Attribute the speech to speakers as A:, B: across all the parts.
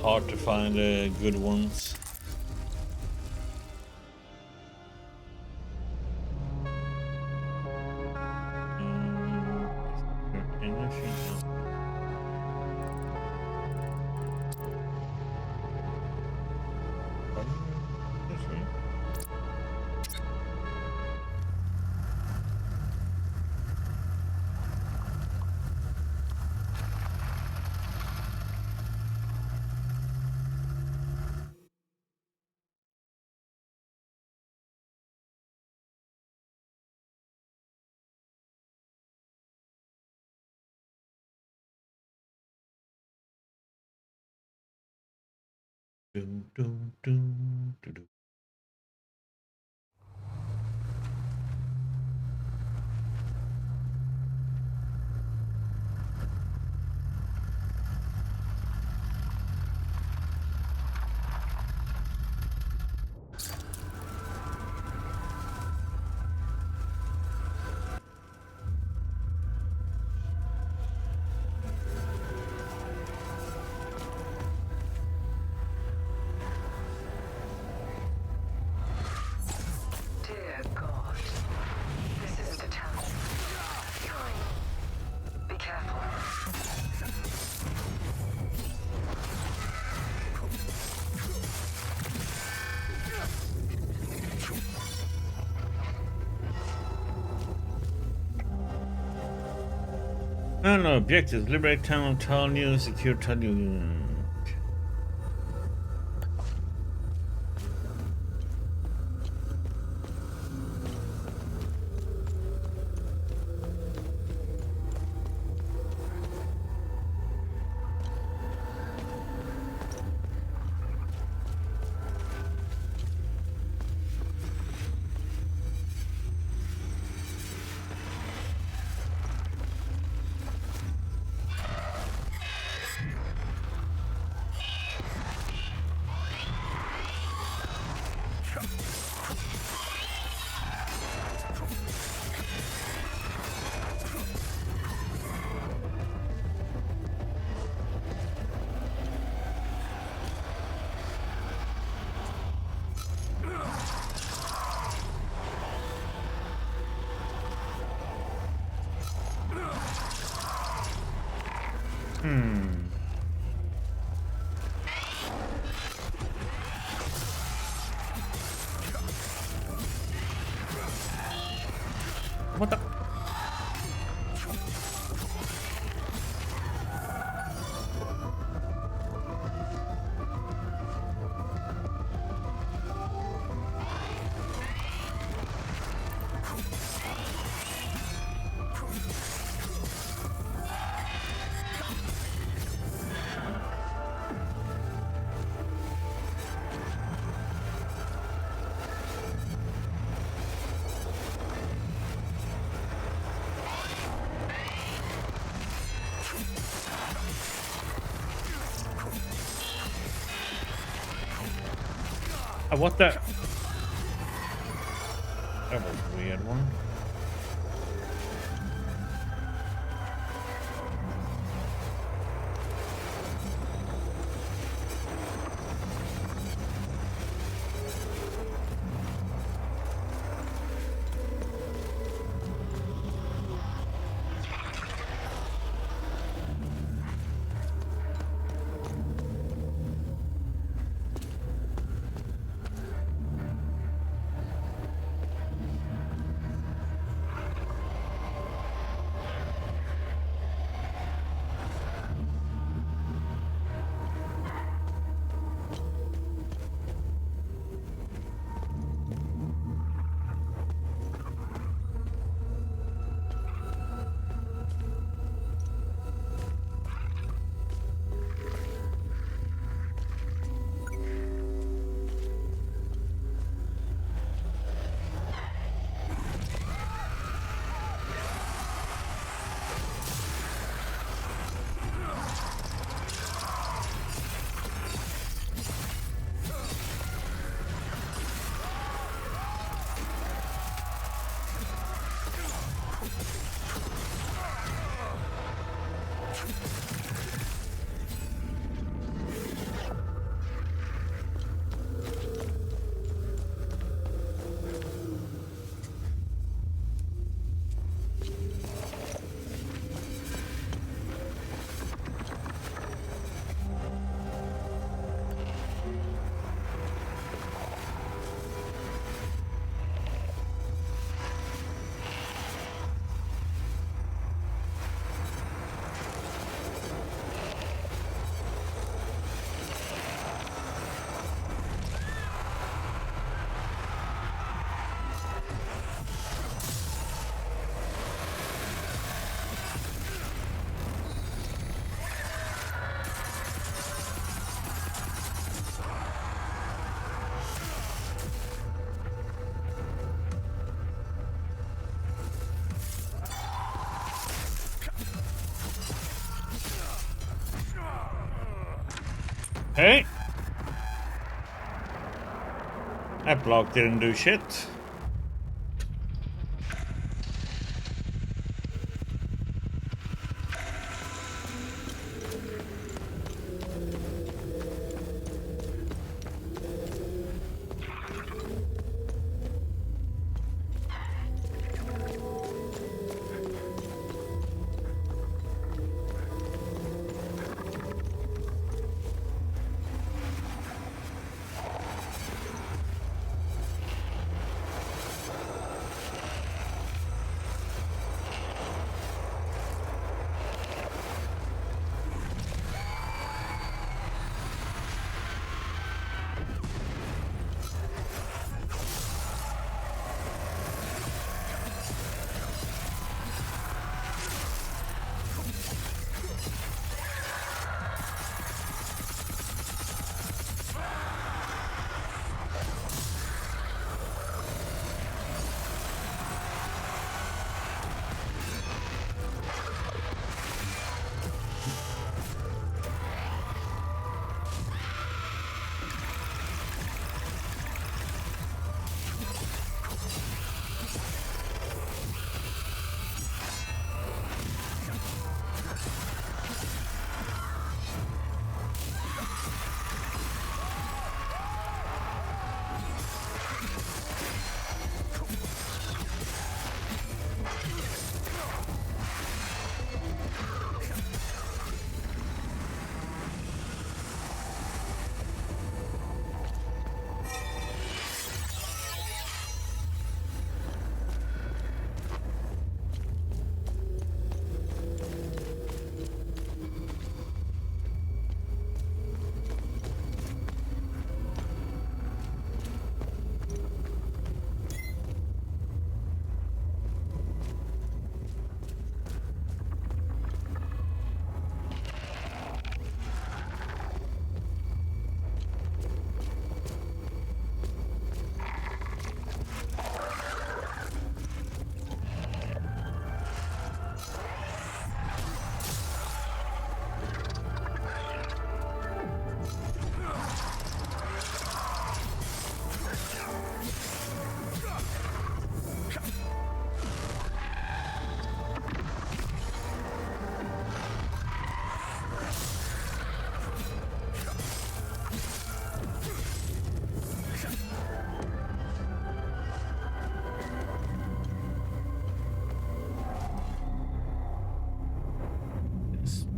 A: hard to find good ones. Is there anything else? This way? Dum, dum, dum, dum, dum.
B: Dear God, this isn't a Talju. Be careful.
A: No, objectives. Liberate town of Talju, secure Talju. What the? What the? That was a weird one. Hey! That block didn't do shit.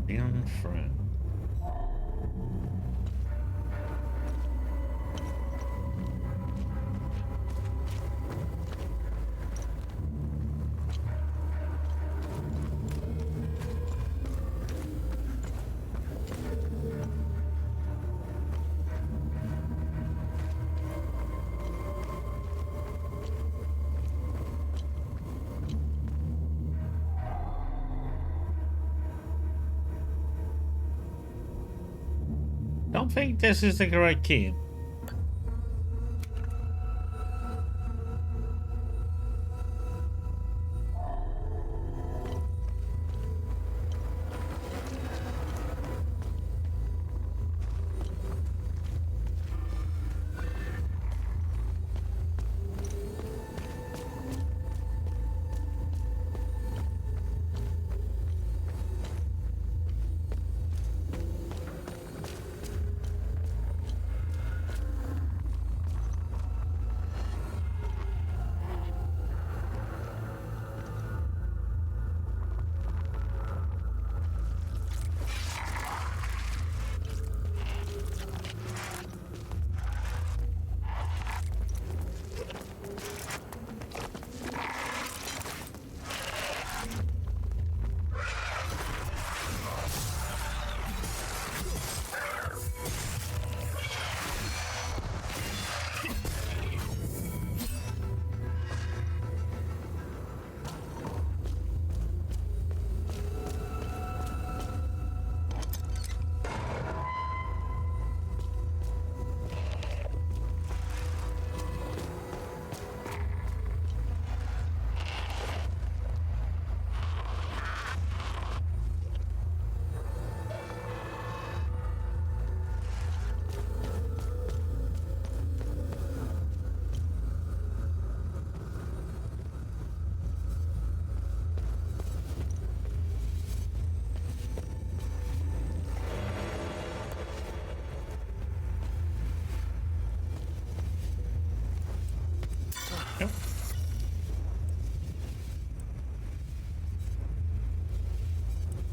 A: Young friend. Don't think this is the correct key.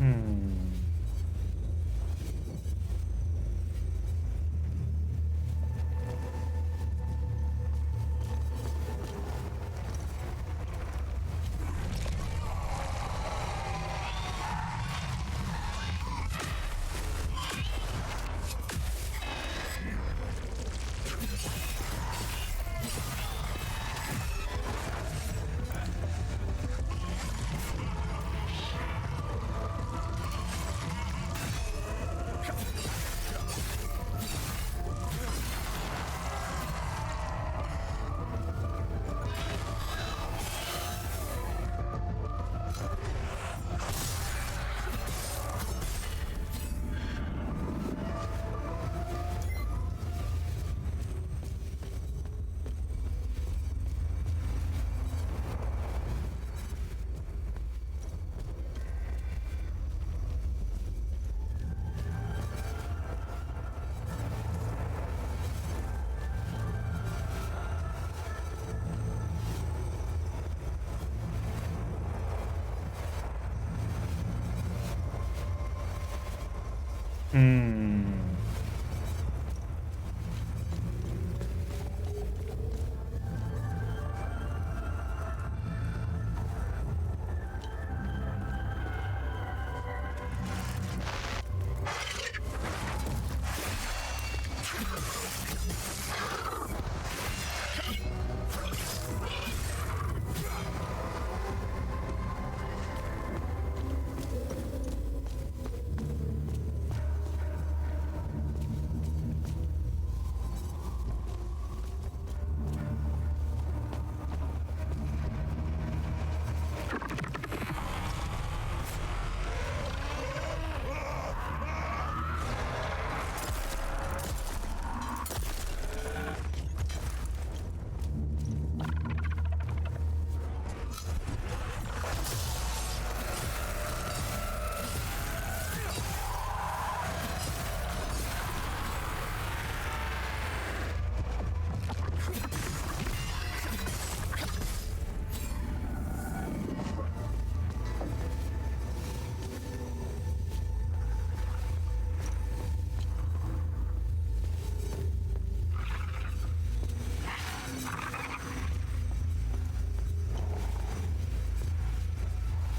A: Hmm. Hmm.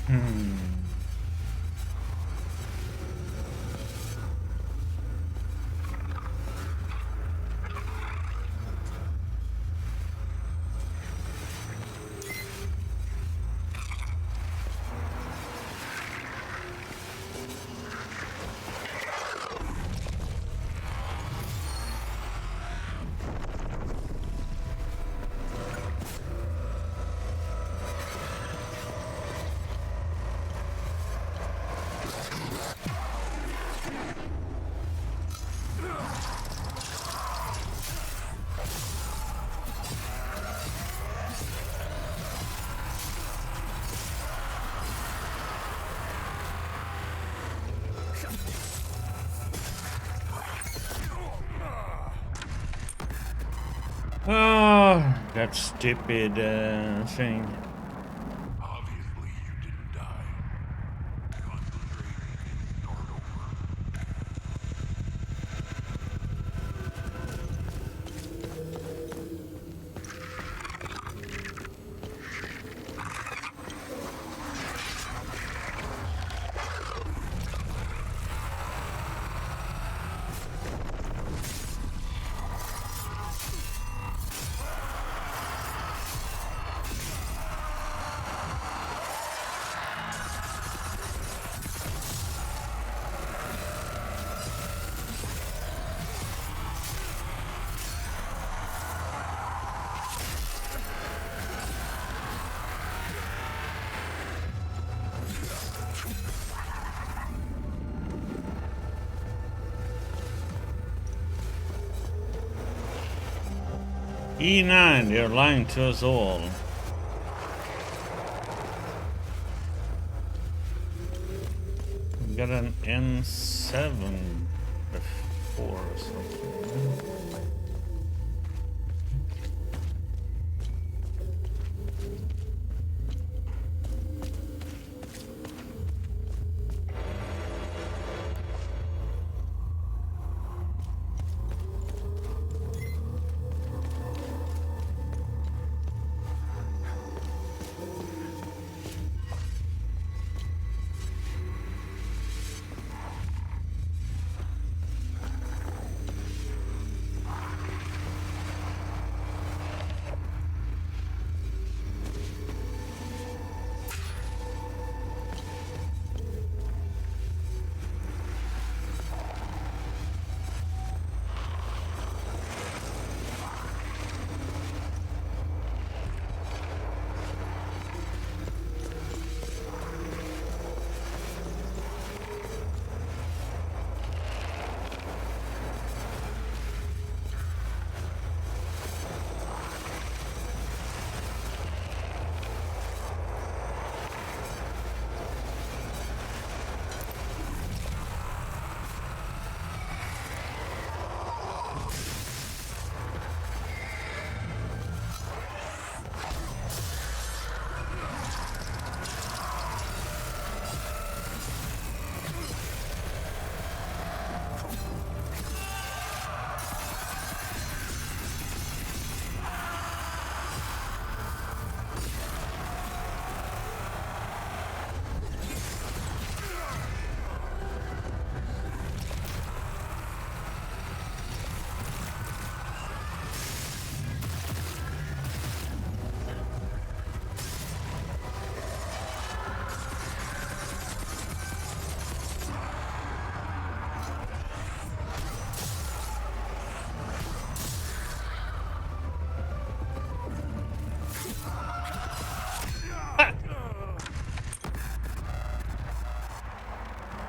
A: Hmm. Oh, that stupid thing.
C: Obviously, you didn't die. Concentrate and start over.
A: E9, they're lying to us all. We got an N7 before or something.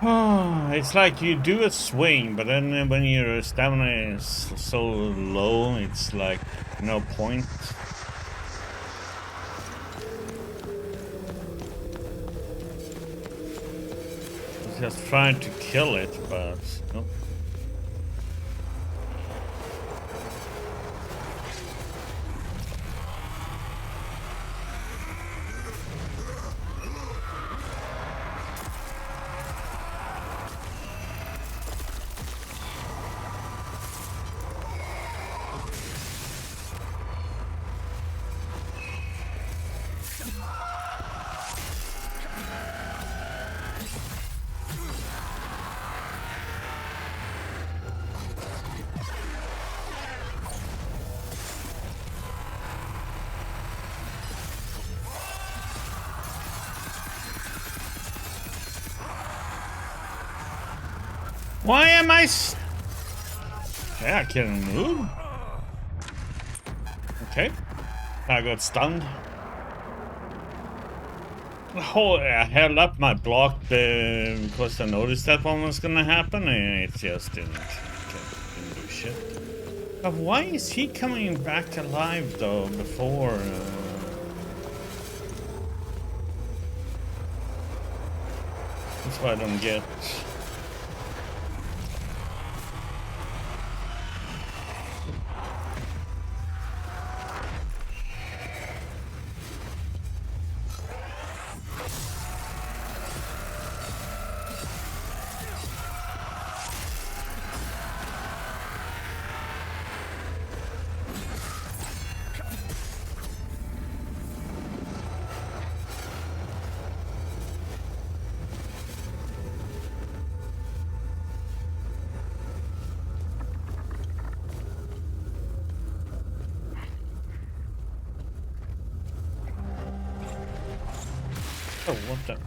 A: Oh, it's like you do a swing, but then when your stamina is so low, it's like no point. Just trying to kill it, but nope. Why am I yeah, I can move. Okay. I got stunned. Oh, I held up my block because I noticed that one was gonna happen, and it just didn't do shit. But why is he coming back alive though before? That's what I don't get. Oh, what the?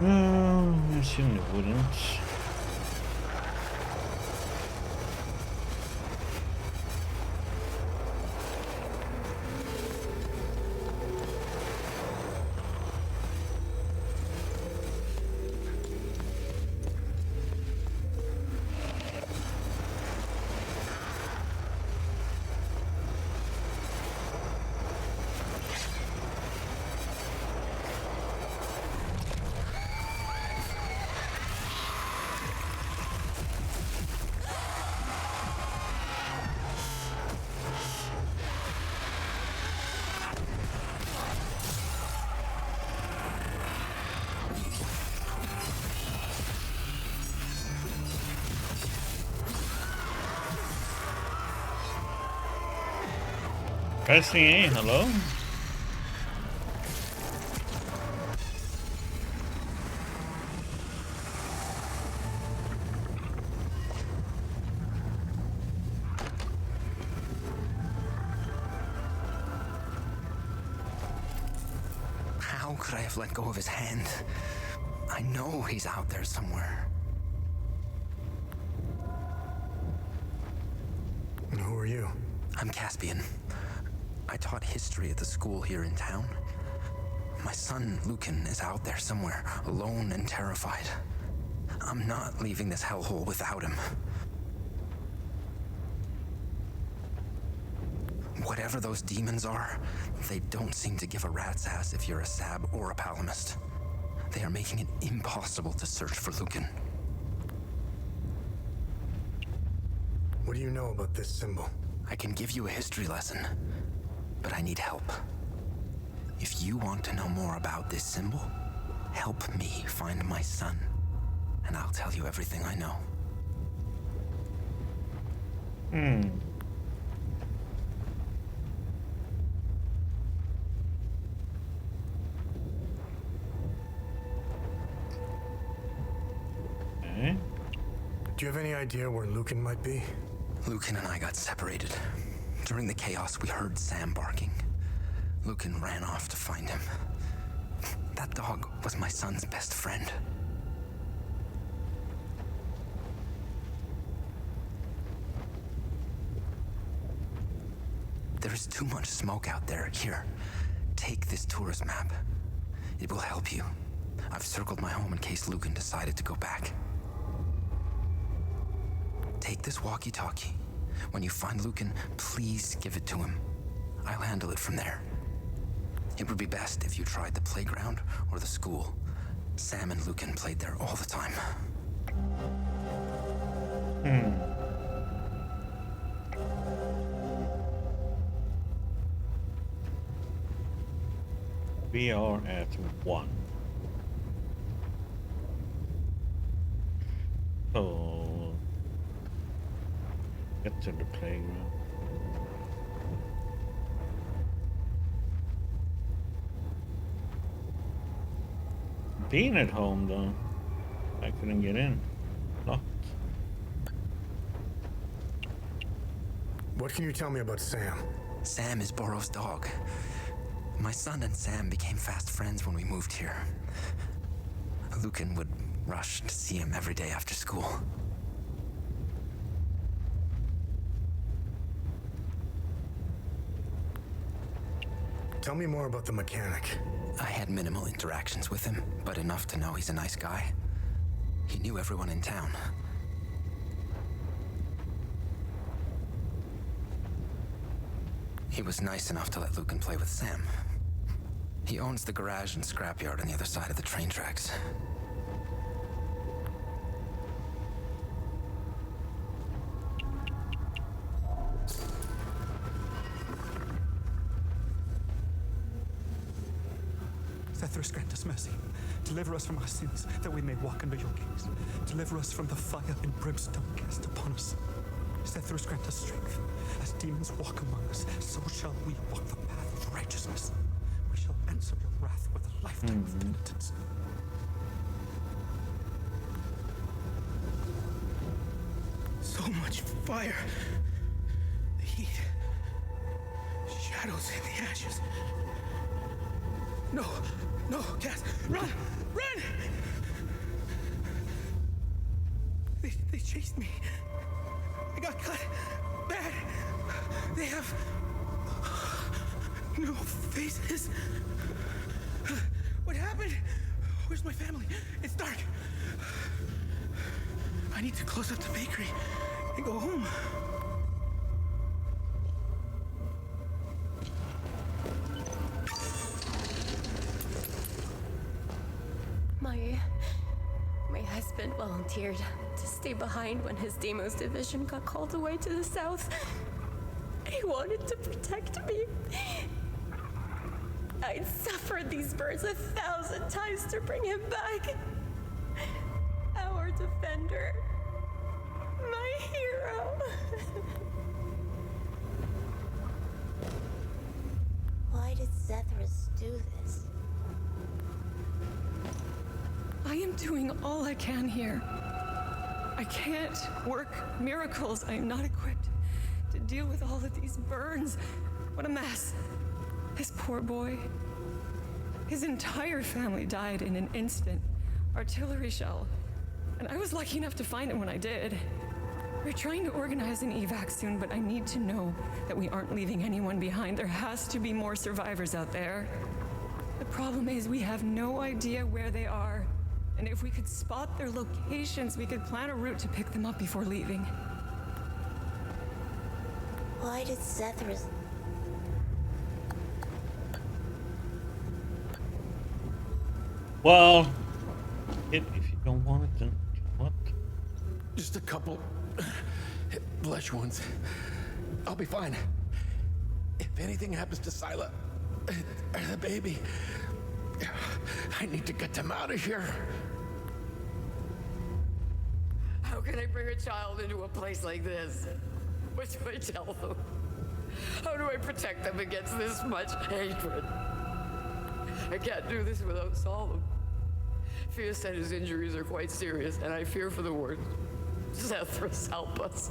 A: I assume it wouldn't. Pressing A, hello?
D: How could I have let go of his hand? I know he's out there somewhere.
E: And who are you?
D: I'm Caspian. I taught history at the school here in town. My son, Lucan, is out there somewhere, alone and terrified. I'm not leaving this hellhole without him. Whatever those demons are, they don't seem to give a rat's ass if you're a Sab or a Palamist. They are making it impossible to search for Lucan.
E: What do you know about this symbol?
D: I can give you a history lesson, but I need help. If you want to know more about this symbol, help me find my son, and I'll tell you everything I know.
A: Okay.
E: Do you have any idea where Lucan might be?
D: Lucan and I got separated. During the chaos, we heard Sam barking. Lucan ran off to find him. That dog was my son's best friend. There is too much smoke out there. Here, take this tourist map. It will help you. I've circled my home in case Lucan decided to go back. Take this walkie-talkie. When you find Lucan, please give it to him. I'll handle it from there. It would be best if you tried the playground or the school. Sam and Lucan played there all the time.
A: We are at 1. So get to the playground. Being at home though, I couldn't get in. Locked.
E: What can you tell me about Sam?
D: Sam is Borrow's dog. My son and Sam became fast friends when we moved here. Lucan would rush to see him every day after school.
E: Tell me more about the mechanic.
D: I had minimal interactions with him, but enough to know he's a nice guy. He knew everyone in town. He was nice enough to let Lucan play with Sam. He owns the garage and scrapyard on the other side of the train tracks.
F: Zethris, grant us mercy. Deliver us from our sins, that we may walk under your gaze. Deliver us from the fire and brimstone cast upon us. Zethris, grant us strength. As demons walk among us, so shall we walk the path of righteousness. We shall answer your wrath with a lifetime of penitence.
G: So much fire. The heat. Shadows in the ashes. No, no, Cass, run, run! They chased me. I got cut bad. They have no faces. What happened? Where's my family? It's dark. I need to close up the bakery and go home.
H: My husband volunteered to stay behind when his Demos division got called away to the south. He wanted to protect me. I'd suffered these birds 1,000 times to bring him back. Our defender. My hero.
I: Why did Zethris do this?
H: I am doing all I can here. I can't work miracles. I am not equipped to deal with all of these burns. What a mess. This poor boy. His entire family died in an instant. Artillery shell. And I was lucky enough to find him when I did. We're trying to organize an evac soon, but I need to know that we aren't leaving anyone behind. There has to be more survivors out there. The problem is we have no idea where they are. And if we could spot their locations, we could plan a route to pick them up before leaving.
I: Why did Zethris...
A: Well, if you don't want it, then what?
C: Just a couple flesh wounds. I'll be fine. If anything happens to Sila or the baby, I need to get them out of here.
J: How can I bring a child into a place like this? What do I tell them? How do I protect them against this much hatred? I can't do this without Solemn. Fia said his injuries are quite serious, and I fear for the worst. Zethras, help us.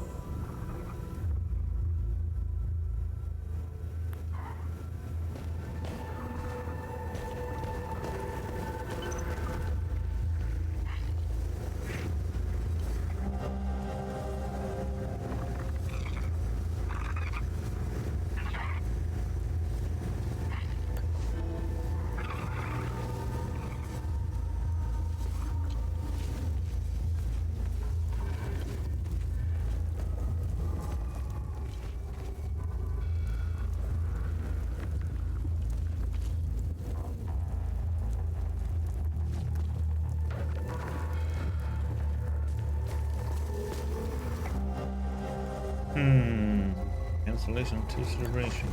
A: Cancellation to celebration.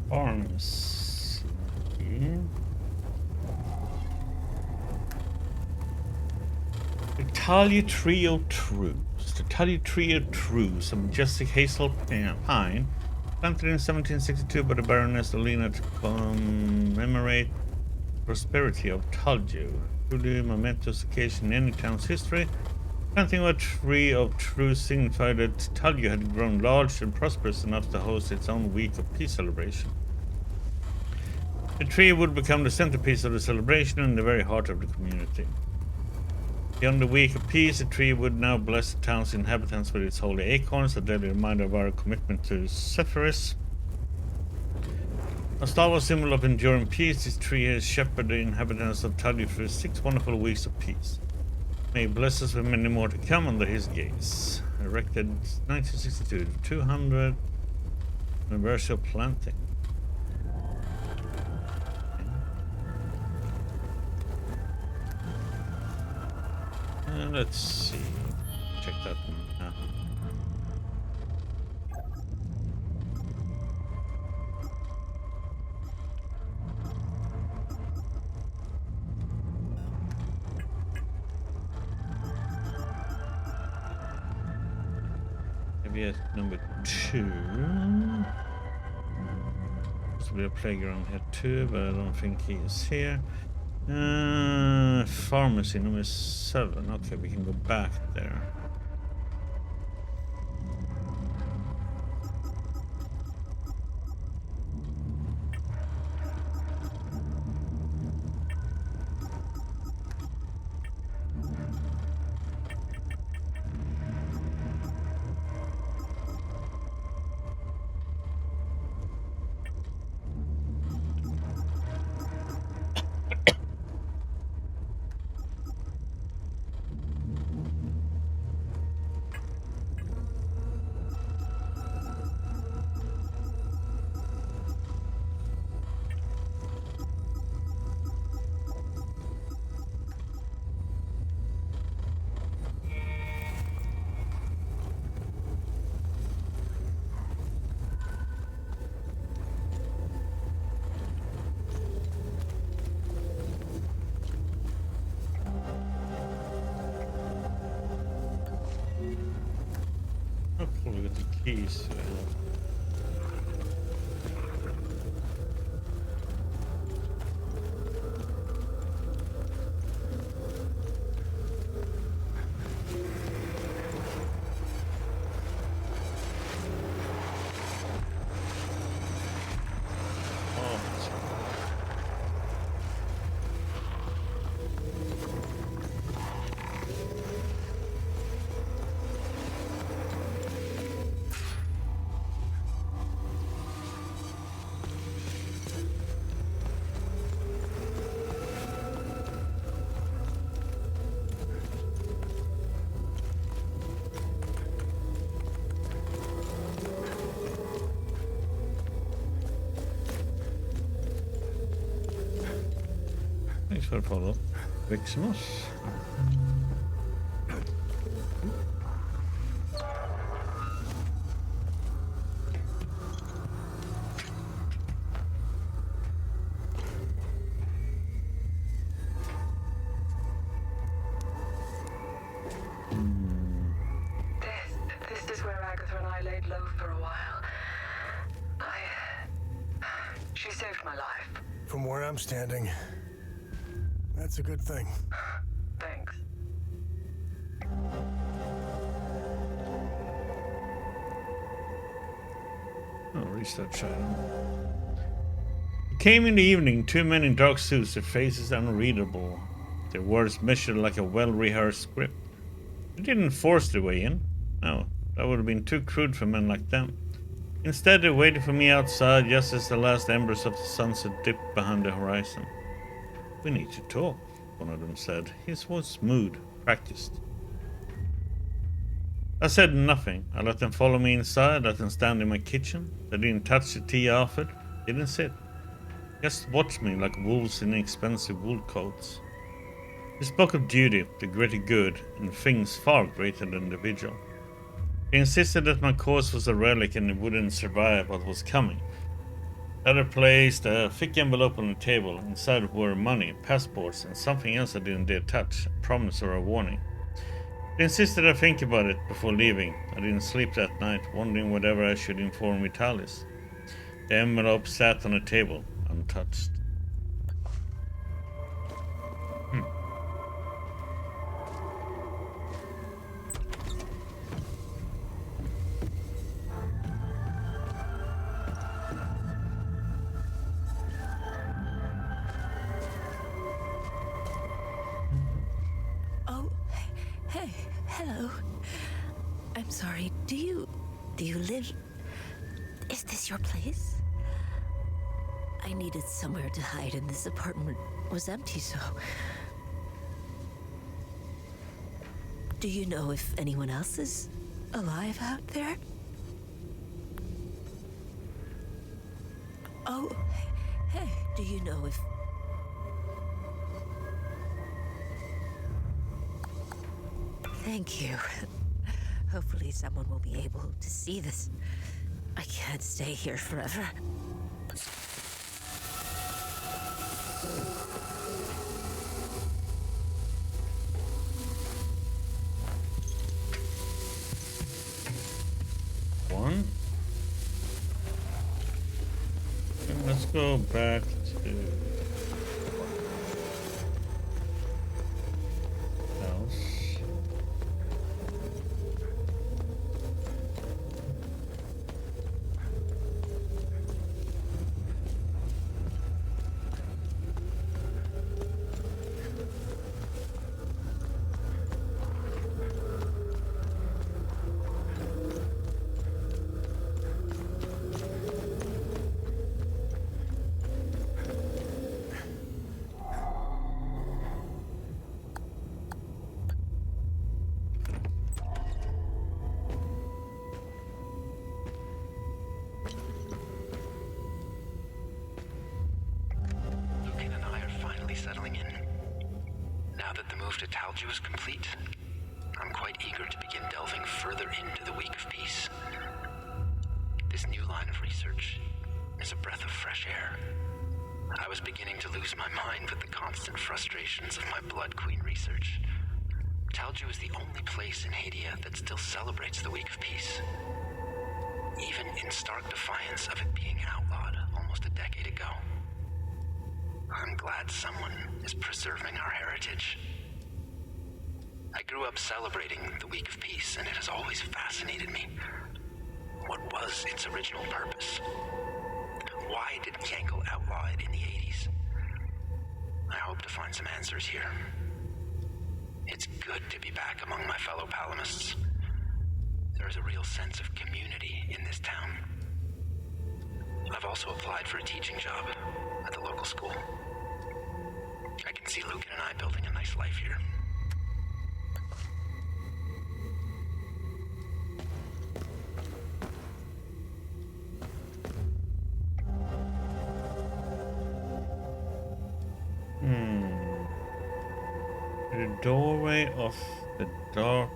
A: Arms. Okay. The Talju Trio Truce. The Talju Trio Truce of Majestic Hazel Pine Planted in 1762 by the Baroness Olena to commemorate prosperity of Talju. Truly momentous occasion in any town's history. Planting a tree of truth signified that Talju had grown large and prosperous enough to host its own week of peace celebration. The tree would become the centerpiece of the celebration in the very heart of the community. Beyond the week of peace, the tree would now bless the town's inhabitants with its holy acorns, a daily reminder of our commitment to Zephyrus. A stalwart symbol of enduring peace, this tree has shepherded the inhabitants of Talju through 6 wonderful weeks of peace. May he bless us with many more to come under his gaze. Erected 1962, 200 universal planting. Let's see. Check that one. Maybe at number 2. Supposed to be a playground here too, but I don't think he is here. Pharmacy number 7. Okay, we can go back there. Oh, cool, we got the keys. Thanks for the follow. Vixemos.
B: This is where Agatha and I laid low for a while. She saved my life.
E: From where I'm standing, that's a good thing.
B: Thanks.
A: Oh, restart shadow. It came in the evening, 2 men in dark suits, their faces unreadable, their words measured like a well-rehearsed script. They didn't force their way in. No, that would have been too crude for men like them. Instead, they waited for me outside just as the last embers of the sunset dipped behind the horizon. "We need to talk," one of them said. His voice smooth, practiced. I said nothing. I let them follow me inside, let them stand in my kitchen. They didn't touch the tea I offered, didn't sit. Just watched me like wolves in expensive wool coats. They spoke of duty, the greater good, and things far greater than the vigil. They insisted that my cause was a relic and it wouldn't survive what was coming. The other placed a thick envelope on the table. Inside were money, passports, and something else I didn't dare touch, a promise or a warning. They insisted I think about it before leaving. I didn't sleep that night, wondering whatever I should inform Vitalis. The envelope sat on a table, untouched.
K: Oh, hey, hello. I'm sorry, do you live... Is this your place? I needed somewhere to hide and this apartment was empty, so... Do you know if anyone else is alive out there? Oh, hey, do you know if... Thank you. Hopefully someone will be able to see this. I can't stay here forever.
A: One. And let's go back to house.
D: Lucan and I are finally settling in. Now that the move to Talju is complete, I'm quite eager to begin delving further into the Week of Peace. This new line of research is a breath of fresh air. I was beginning to lose my mind with the constant frustrations of my Blood Queen research. Talju is the only place in Hadia that still celebrates the Week of Peace, even in stark defiance of it being outlawed almost a decade ago. I'm glad someone is preserving our heritage. I grew up celebrating the Week of Peace, and it has always fascinated me. What was its original purpose? Why did Yankel outlaw it in the 80s? I hope to find some answers here. It's good to be back among my fellow Palamists. There is a real sense of community in this town. I've also applied for a teaching job at the local school. I can see Lucan and I building a nice life here.
A: The doorway of the dark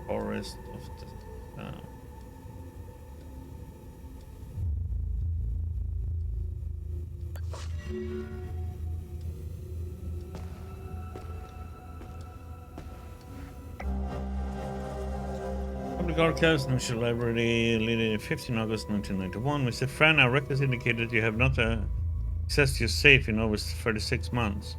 A: forest of the town. Public Archives, National Library, dated 15 August 1991. Mr. Fran, our records indicate that you have not accessed your safe in over 36 months.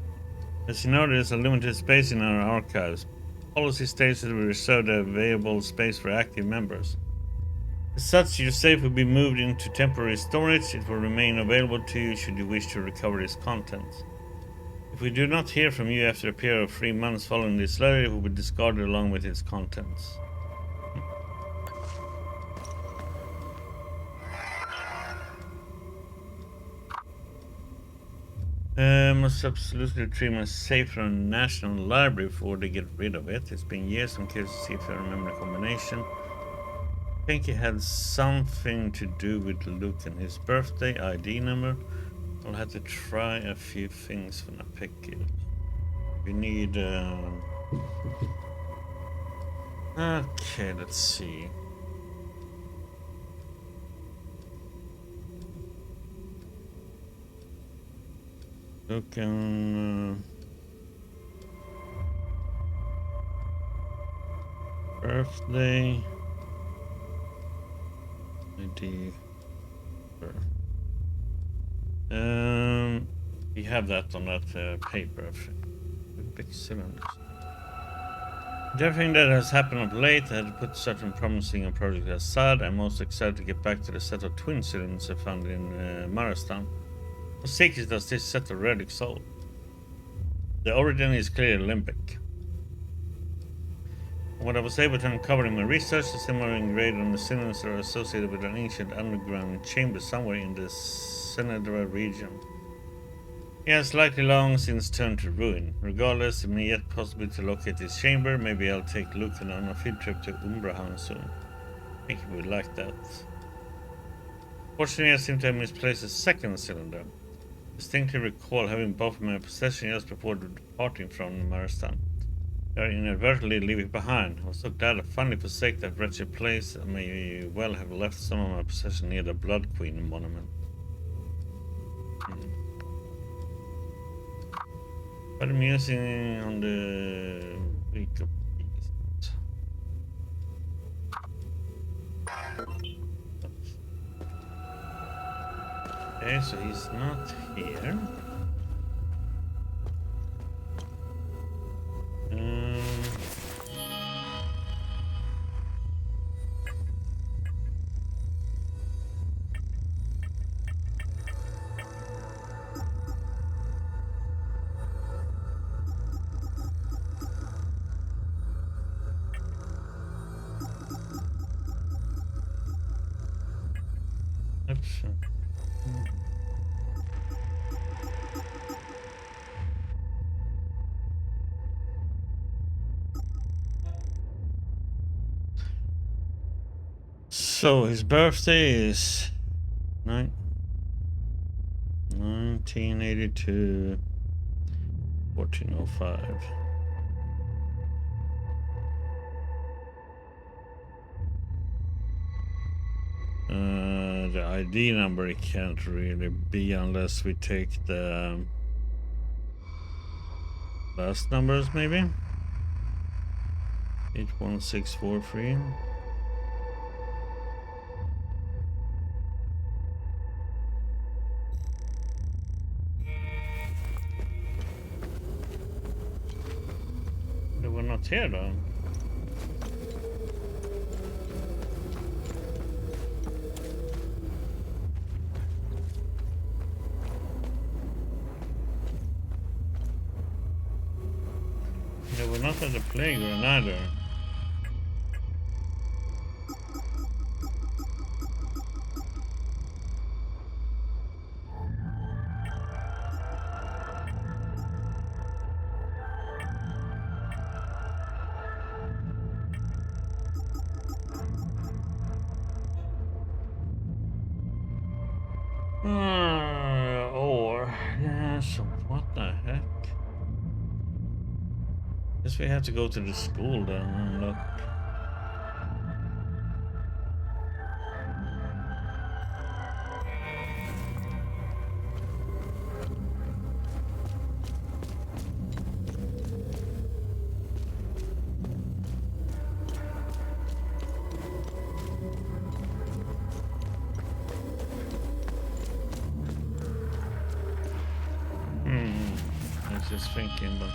A: As you know, there is a limited space in our archives. Policy states that we reserve the available space for active members. As such, your safe will be moved into temporary storage. It will remain available to you should you wish to recover its contents. If we do not hear from you after a period of 3 months following this letter, it will be discarded along with its contents. Must absolutely retrieve my safe from the National Library before they get rid of it. It's been years. I'm curious to see if I remember the combination. I think it had something to do with Luke and his birthday, ID number. I'll have to try a few things when I pick it. We need... Okay, let's see. Look on Birthday. ID. We have that on that paper. Big cylinders. With everything that has happened of late, I had put certain promising projects aside. I'm most excited to get back to the set of twin cylinders I found in Maristan. What secret does this set of relics hold? The origin is clearly Olympic. What I was able to uncover in my research, the similar engraved on the cylinders are associated with an ancient underground chamber somewhere in the Senedra region. It has likely long since turned to ruin. Regardless, it may yet possible to locate this chamber. Maybe I'll take Lucan on a field trip to Umbrahan soon. I think he would like that. Fortunately, I seem to have misplaced a second cylinder. I distinctly recall having both in my possession just before departing from Maristan. I inadvertently leave it behind. I was so glad I finally forsake that wretched place. I may well have left some of my possession near the Blood Queen monument. But I'm using on the week of peace. Okay, so he's not here. Oops. So his birthday is 1982, 1405. The ID number it can't really be unless we take the last numbers, maybe 81643. They were not here though. They were not at the playground either. Yeah, so what the heck? Guess we have to go to the school then and look. I was just thinking, but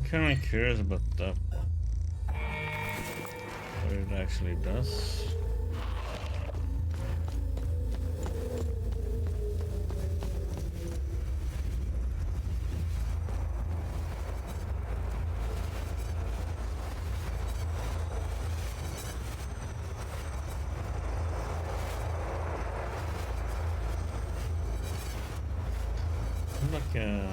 A: I'm kind of curious about that one. What it actually does. Like a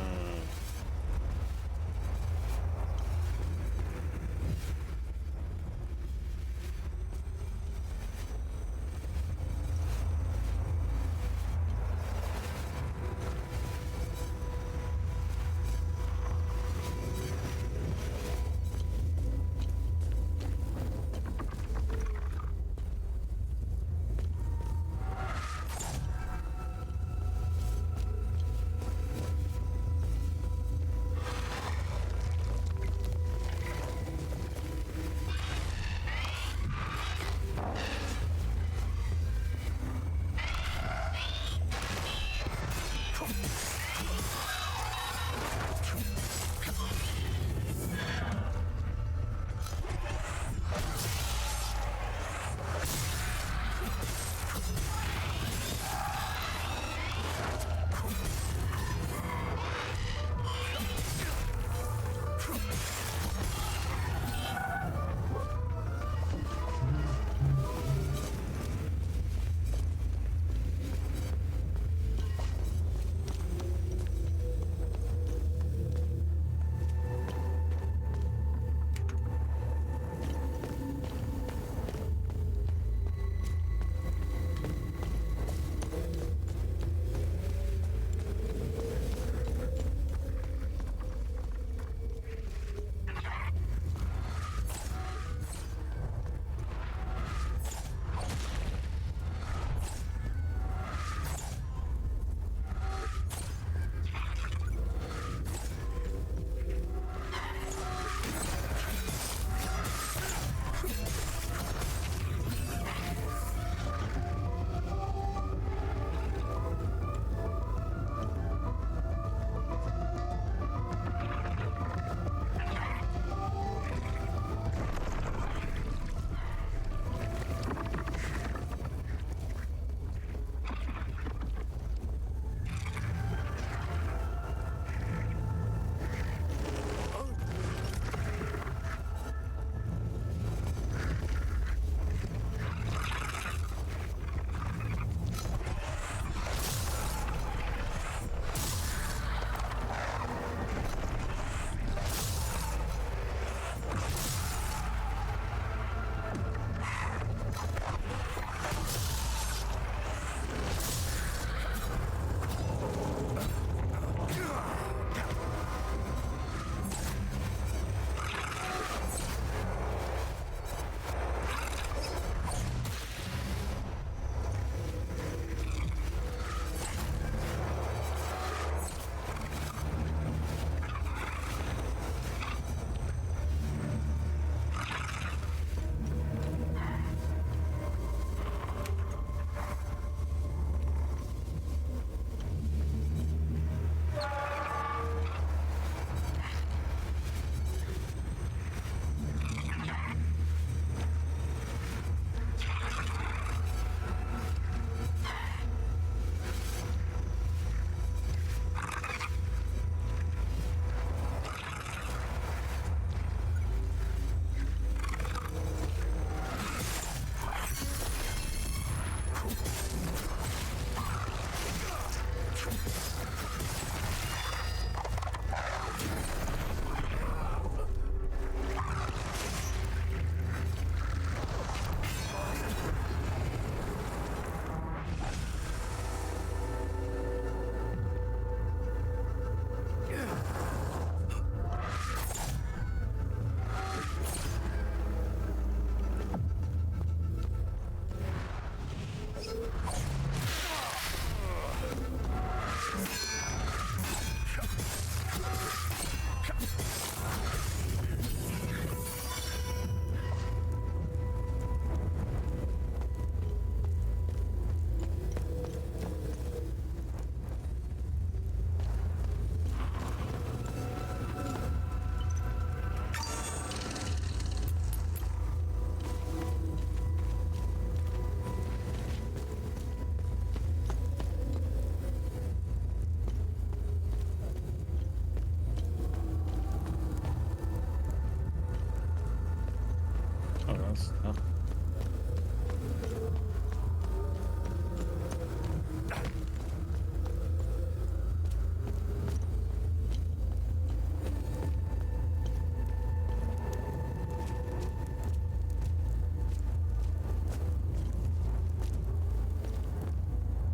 A: Oh, that's oh.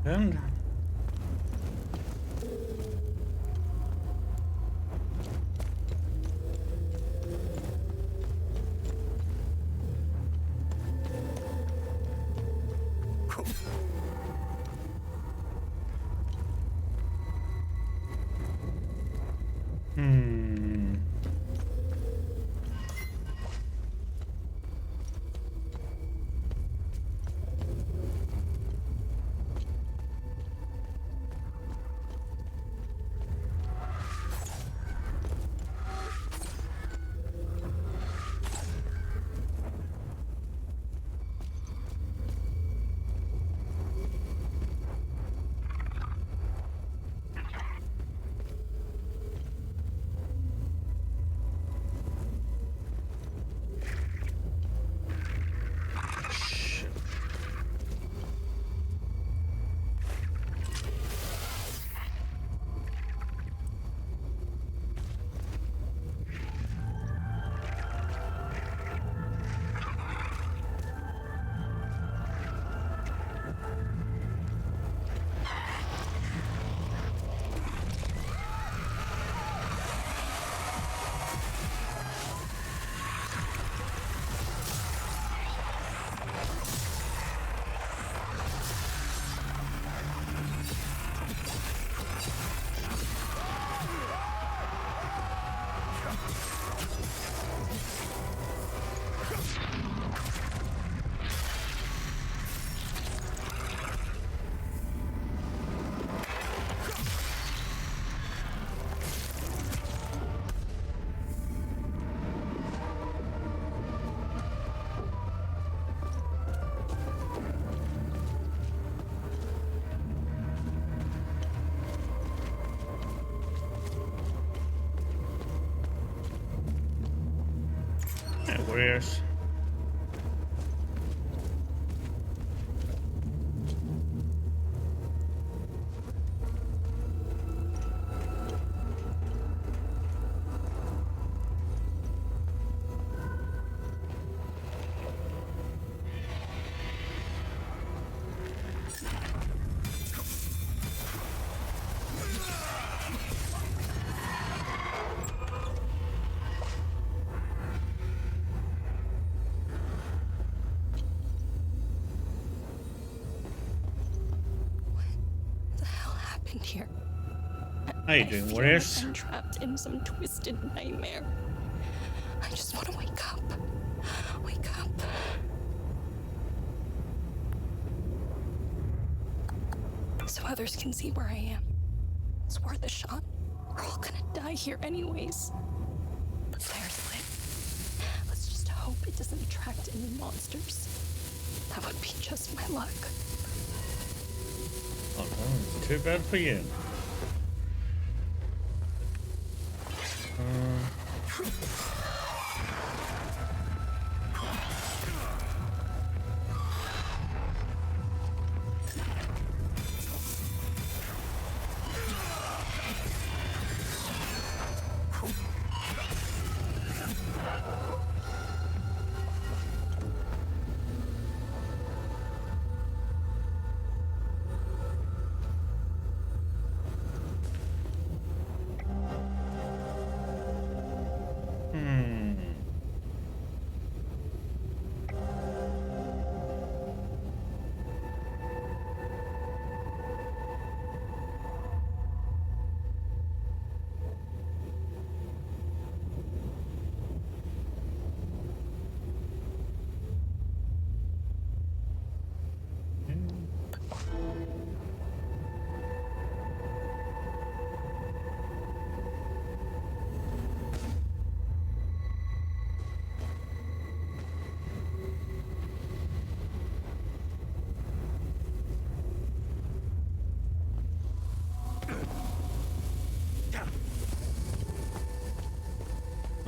A: And yeah, warriors.
H: What the hell happened here?
A: How you
H: I
A: doing,
H: feel
A: warriors?
H: like I'm trapped in some twisted nightmare. I just want to wake up. Wake up. So others can see where I am. It's worth a shot. We're all gonna die here anyways. The fire's lit. Let's just hope it doesn't attract any monsters. That would be just my luck.
A: Oh, no, too bad for you.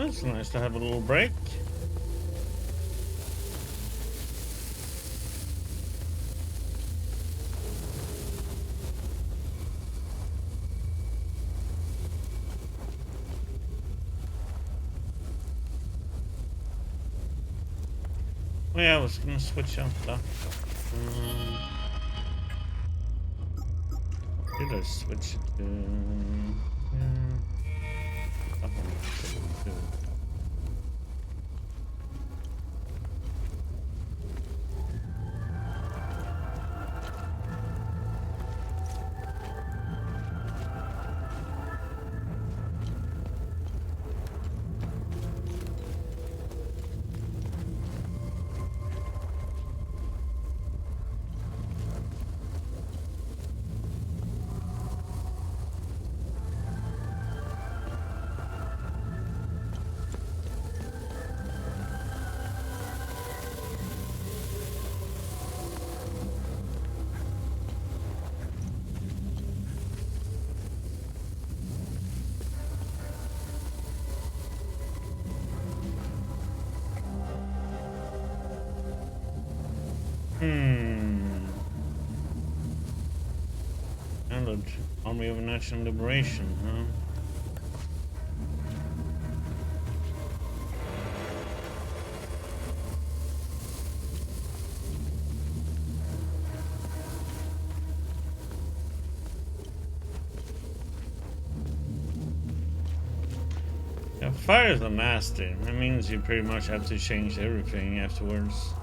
A: it's nice to have a little break. Oh yeah, I was gonna switch out that. Did I switch it to... that one actually too. And Army of National Liberation, huh? Yeah, fires are nasty. That means you pretty much have to change everything afterwards.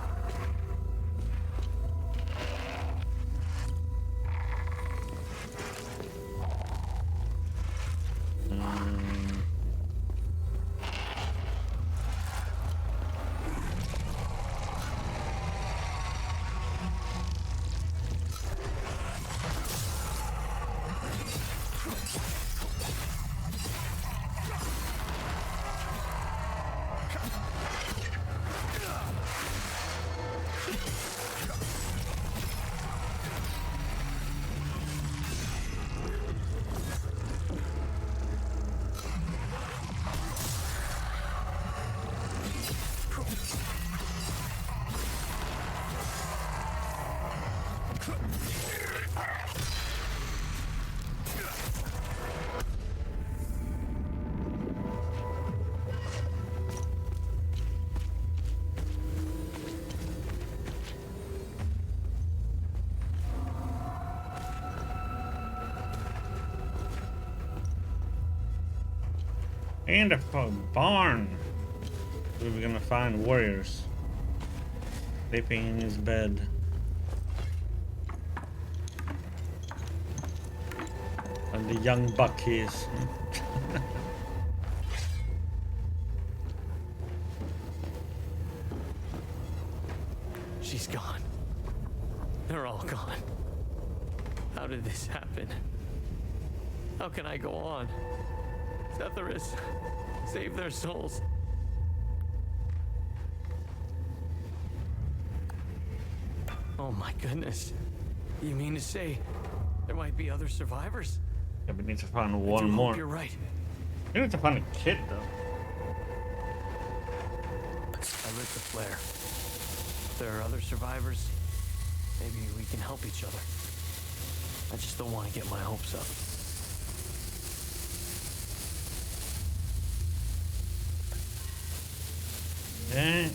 A: And a barn. We're gonna find warriors sleeping in his bed. And the young buck he is.
L: She's gone. They're all gone. How did this happen? How can I go on? Setharus, save their souls. Oh my goodness. You mean to say there might be other survivors?
A: Yeah, we need to find one more.
L: You're right.
A: We need to find a kid though.
L: I lit the flare. If there are other survivors, maybe we can help each other. I just don't want to get my hopes up.
A: Yeah.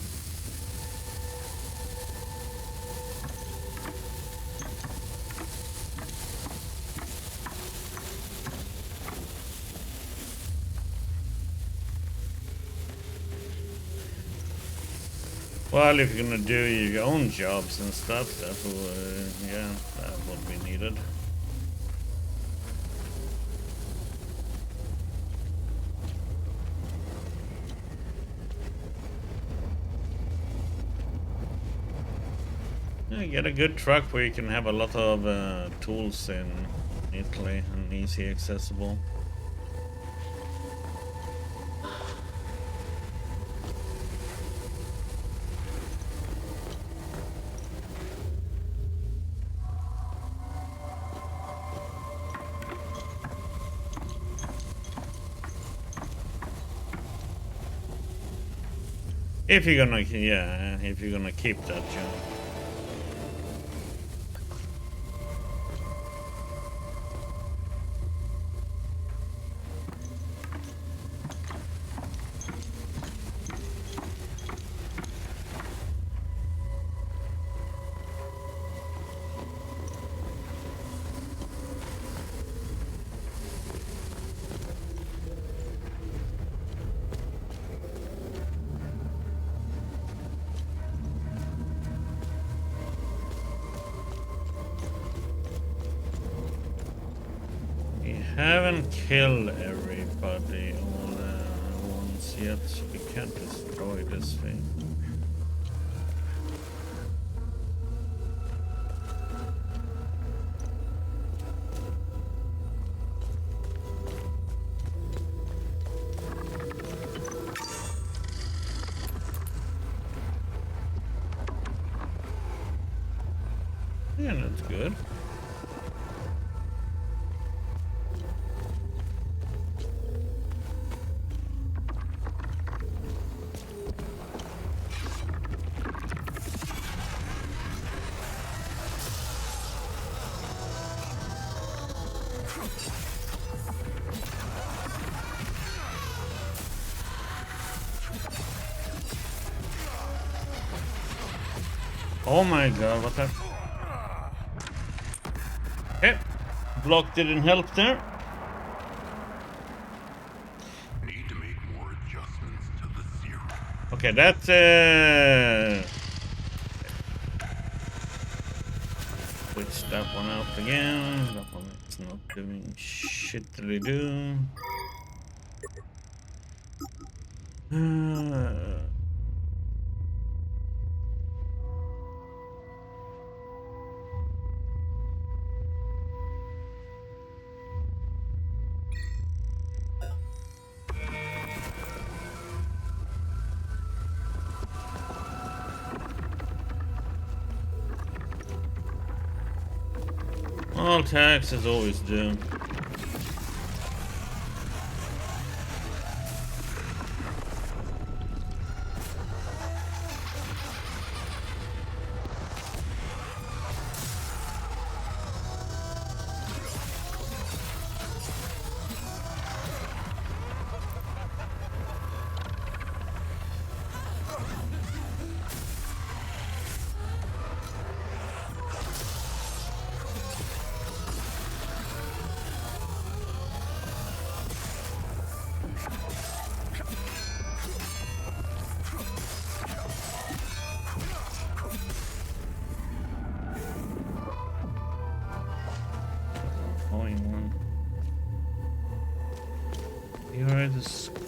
A: Well, if you're gonna do your own jobs and stuff, that will, yeah, that would be needed. Yeah, get a good truck where you can have a lot of tools in Italy and easy accessible. If you're gonna, yeah, if you're gonna keep that jump. Haven't killed everybody all once yet, so we can't destroy this thing. Yeah, that's good. Oh my god, what the... Okay, block didn't help there.
C: Need to make more adjustments to the serum.
A: Okay, that's switch that one out again. That one is not doing shit to do. All taxes always do. You're at the school.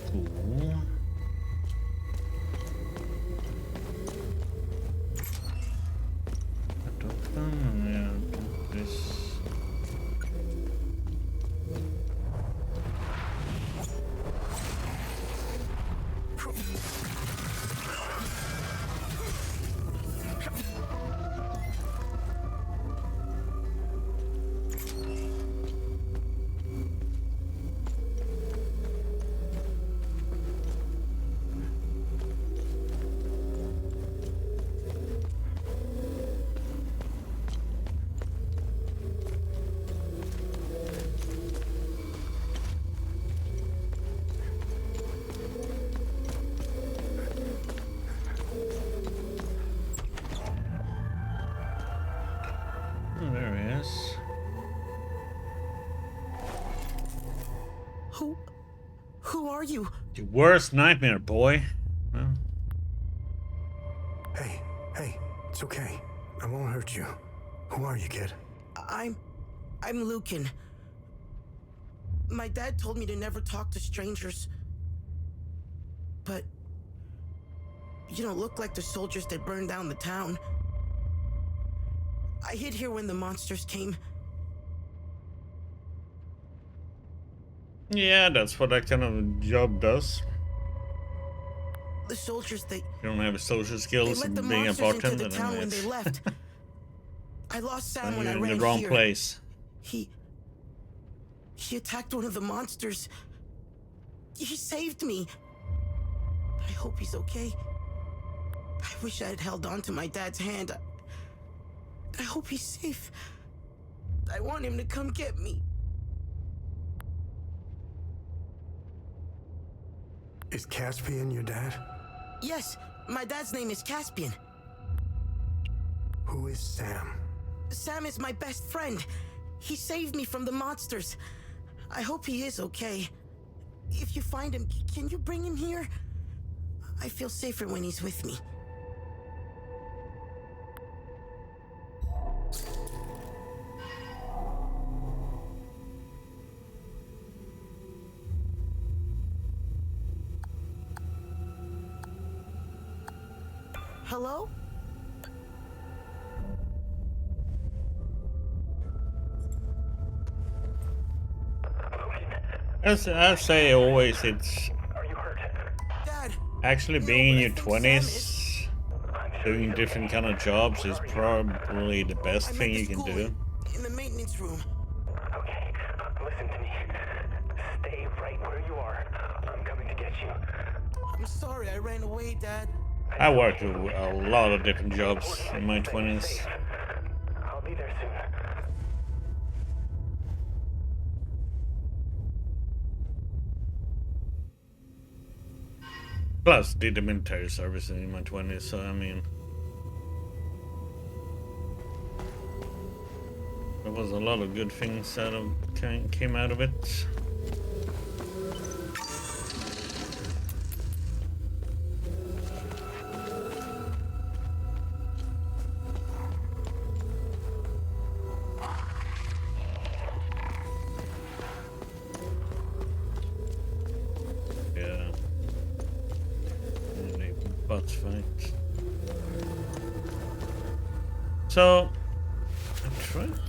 G: Who are you?
A: Your worst nightmare, boy. Well.
E: Hey, it's okay. I won't hurt you. Who are you, kid?
G: I'm Lucan. My dad told me to never talk to strangers. But you don't look like the soldiers that burned down the town. I hid here when the monsters came.
A: Yeah, that's what that kind of job does.
G: The soldiers,
A: you don't have social skills and being a bartender.
G: The town when they left. I lost Sam when I ran
A: here. You're in the wrong
G: here.
A: place.
G: He attacked one of the monsters. He saved me. I hope he's okay. I wish I had held on to my dad's hand. I hope he's safe. I want him to come get me.
E: Is Caspian your dad?
G: Yes, my dad's name is Caspian.
E: Who is Sam?
G: Sam is my best friend. He saved me from the monsters. I hope he is okay. If you find him, can you bring him here? I feel safer when he's with me. Hello?
A: As I say always, it's
G: Dad,
A: actually being in your 20s, doing different kind of jobs is probably the best thing you can do.
G: in the maintenance room.
C: Okay, listen to me. Stay right where you are. I'm coming to get you.
G: I'm sorry I ran away, Dad.
A: I worked a lot of different jobs in my 20s.
C: I'll be there soon.
A: Plus, did the military service in my 20s, so I mean, there was a lot of good things came out of it. Fight. So, I'm trying.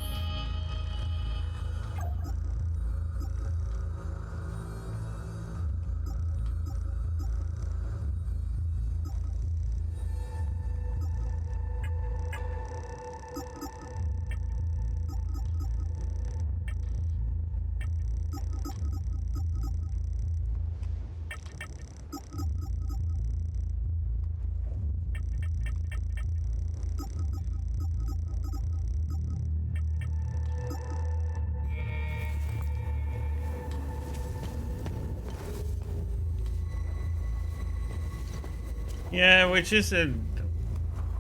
A: Yeah, which is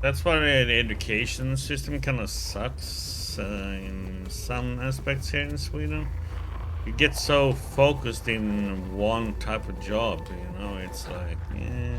A: that's why the education system kind of sucks in some aspects here in Sweden. You get so focused in one type of job, you know, it's like, yeah.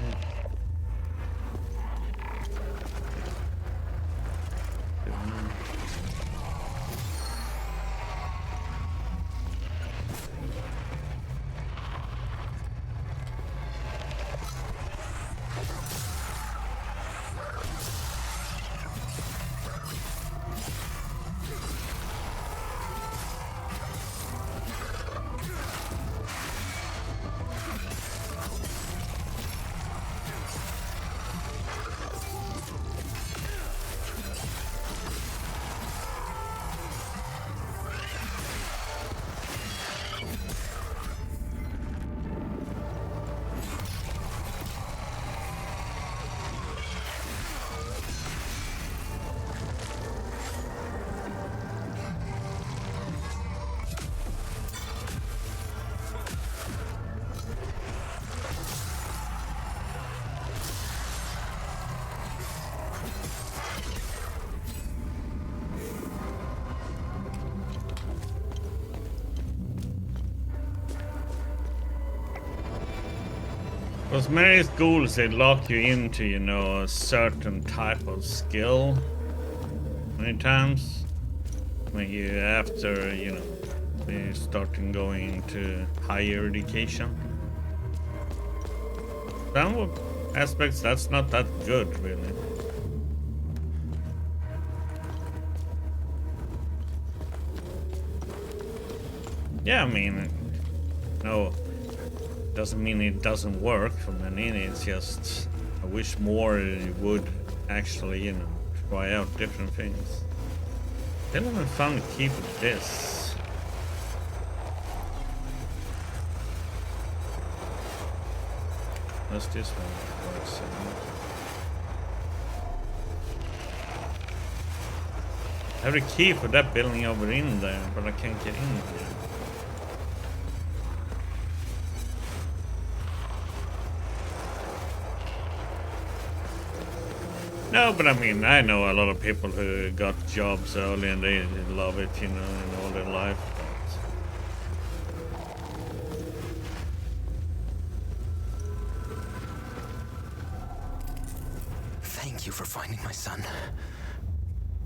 A: Because many schools, they lock you into, you know, a certain type of skill many times. When you, after, you know, you starting going into higher education. Some aspects, that's not that good, really. Yeah, I mean, no. Doesn't mean it doesn't work for many. It's just I wish more would actually, you know, try out different things. Then I found the key for this. What's this one? have the key for that building over in there, but I can't get in here. No, but I mean, I know a lot of people who got jobs early and they love it, you know, in all their life.
D: Thank you for finding my son.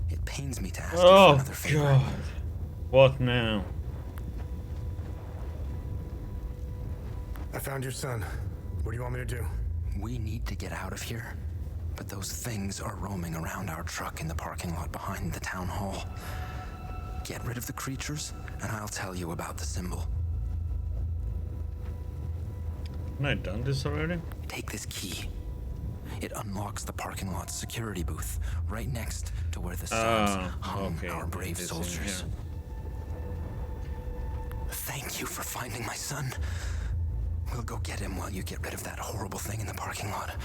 D: It pains me to ask you for another favor.
A: God. What now?
E: I found your son. What do you want me to do?
D: We need to get out of here, but those things are roaming around our truck in the parking lot behind the town hall. Get rid of the creatures, and I'll tell you about the symbol.
A: Haven't I done this already?
D: Take this key. It unlocks the parking lot's security booth, right next to where the studs hung our brave soldiers. Thank you for finding my son. We'll go get him while you get rid of that horrible thing in the parking lot.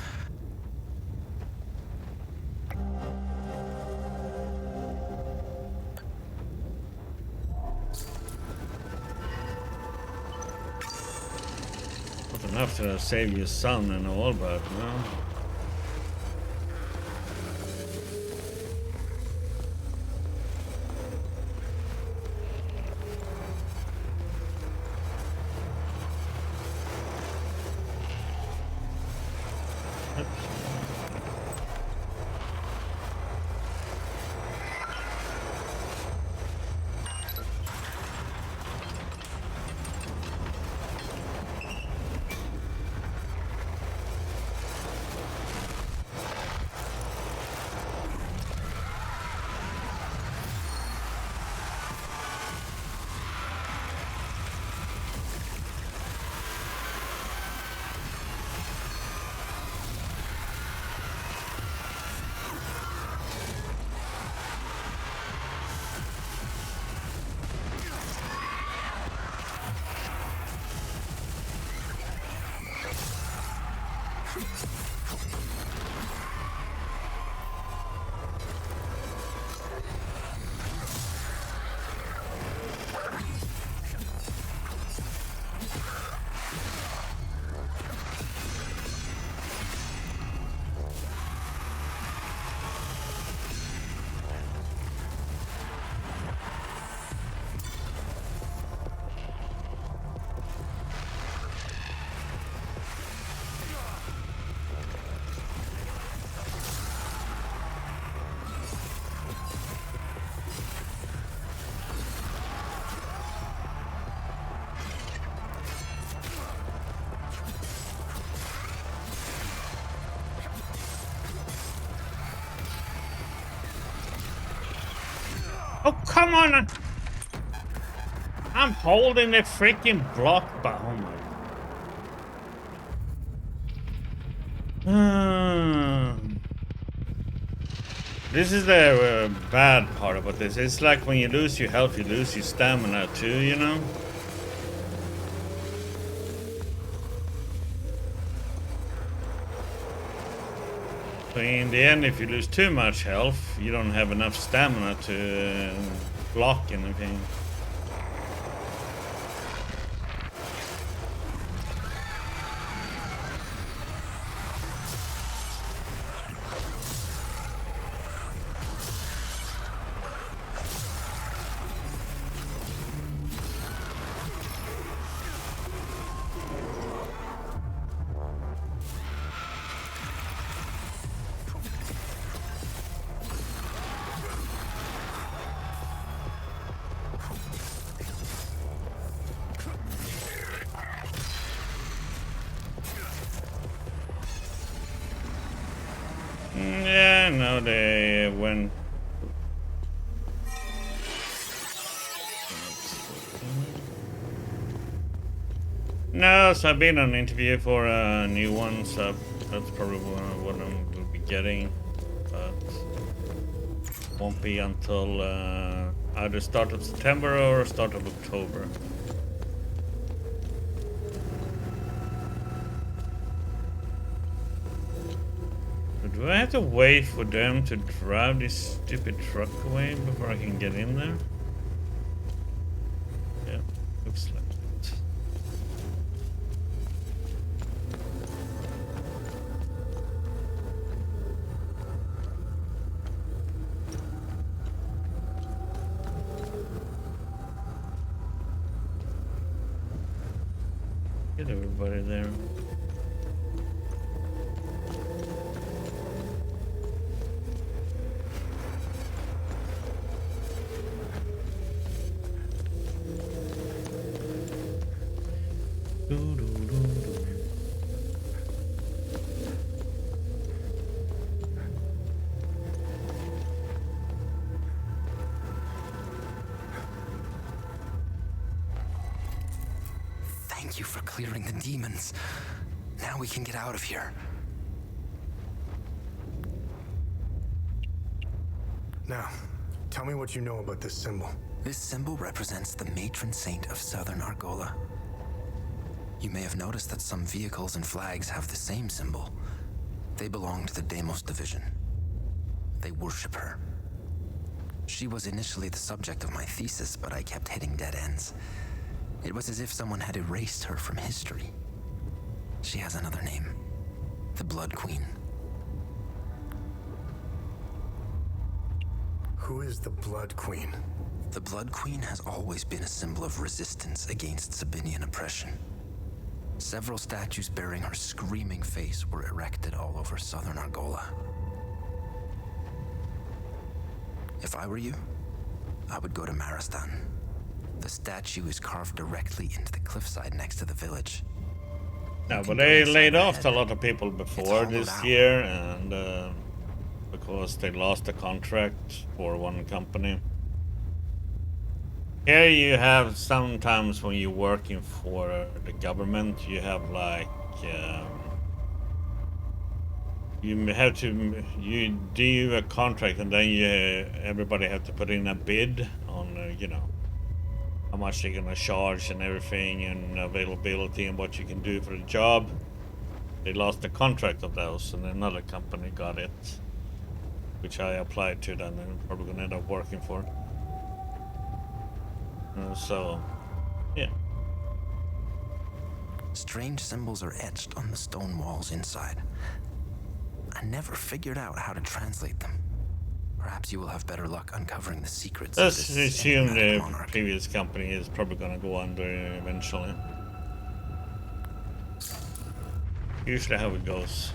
A: Not enough to save your son and all, but no. Oh, come on! I'm holding the freaking block bar. Oh my. This is the bad part about this. It's like when you lose your health, you lose your stamina too, you know? So in the end, if you lose too much health, you don't have enough stamina to block anything. Yeah, no, they went. No, so I've been on an interview for a new one, so that's probably what I'm going to be getting. But won't be until either start of September or start of October. Do I have to wait for them to drive this stupid truck away before I can get in there? Yeah, looks like it. Get everybody there.
D: Thank you for clearing the demons. Now we can get out of here.
E: Now, tell me what you know about this symbol.
D: This symbol represents the matron saint of southern Argola. You may have noticed that some vehicles and flags have the same symbol. They belong to the Demos division. They worship her. She was initially the subject of my thesis, but I kept hitting dead ends. It was as if someone had erased her from history. She has another name. The Blood Queen.
E: Who is the Blood Queen?
D: The Blood Queen has always been a symbol of resistance against Sabinian oppression. Several statues bearing her screaming face were erected all over southern Argola. If I were you, I would go to Maristan. The statue is carved directly into the cliffside next to the village.
A: Yeah, but they laid off a lot of people before this year, and because they lost the contract for one company. Here you have sometimes when you're working for the government, you have like you have to do a contract, and then everybody have to put in a bid on you know, how much they're gonna charge and everything, and availability and what you can do for the job. They lost the contract of those, and another company got it, which I applied to. Then I'm probably gonna end up working for. So, yeah.
D: Strange symbols are etched on the stone walls inside. I never figured out how to translate them. Perhaps you will have better luck uncovering the secrets.
A: Let's
D: of this
A: assume the
D: enigmatic monarch.
A: previous company is probably gonna go under eventually. Usually how it goes.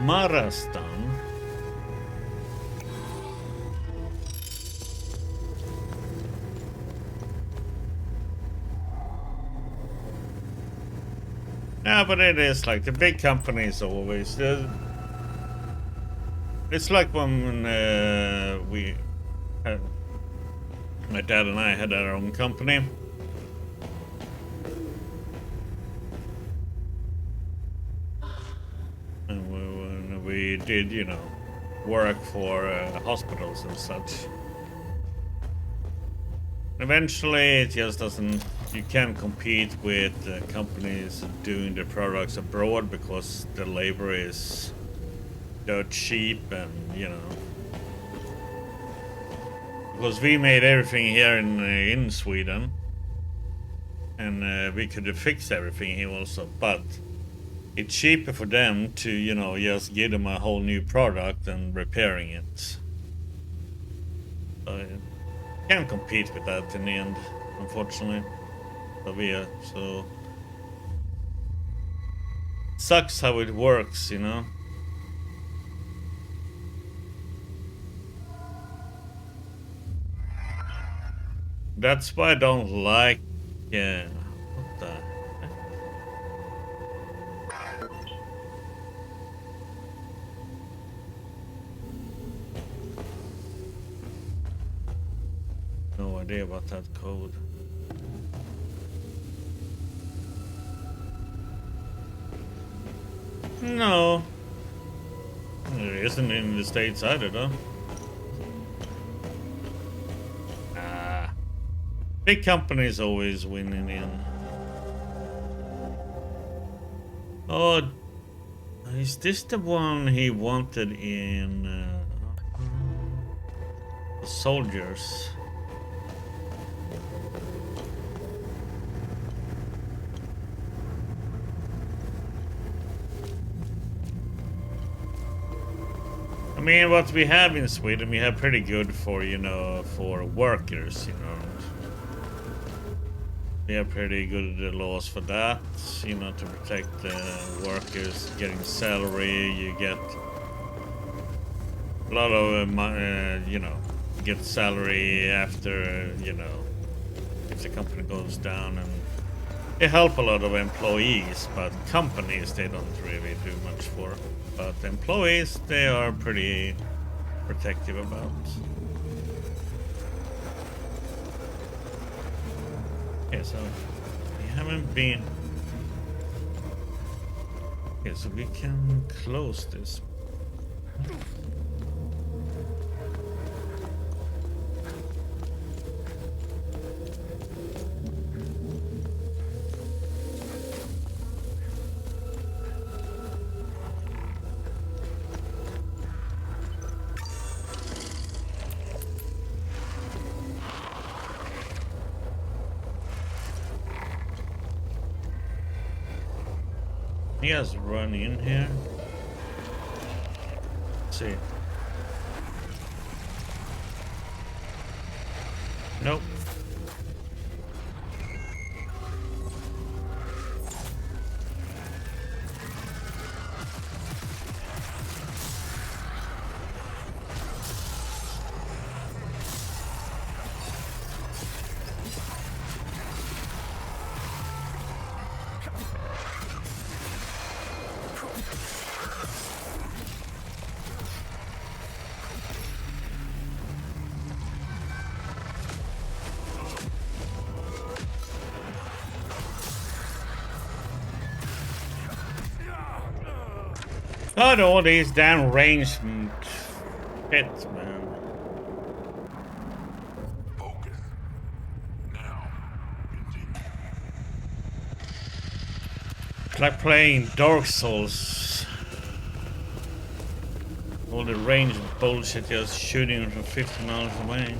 A: Marastan. Yeah, but it is like the big companies always. It's like when we had, my dad and I had our own company. And we did, you know, work for hospitals and such. Eventually, it just doesn't. You can't compete with companies doing the products abroad because the labor is dirt cheap, and you know. Because we made everything here in Sweden, and we could fix everything here also, but it's cheaper for them to, you know, just give them a whole new product and repairing it. So you can't compete with that in the end, unfortunately. So sucks how it works, you know. That's why I don't like. Yeah. What the? No idea about that code. No. It isn't in the States either, though. Big companies always winning in. Oh, is this the one he wanted in the soldiers? I mean, what we have in Sweden, we have pretty good for, you know, for workers, you know. We have pretty good laws for that, you know, to protect the workers getting salary. You get a lot of, you know, get salary after, you know, if the company goes down, and they help a lot of employees, but companies they don't really do much for. But employees, they are pretty protective about. Okay, so we haven't been. Okay, so we can close this. He has run in here. Let's see. Nope. God, all these damn ranged shit, man.
C: Focus. Now, continue.
A: It's like playing Dark Souls. All the ranged bullshit just shooting from 50 miles away.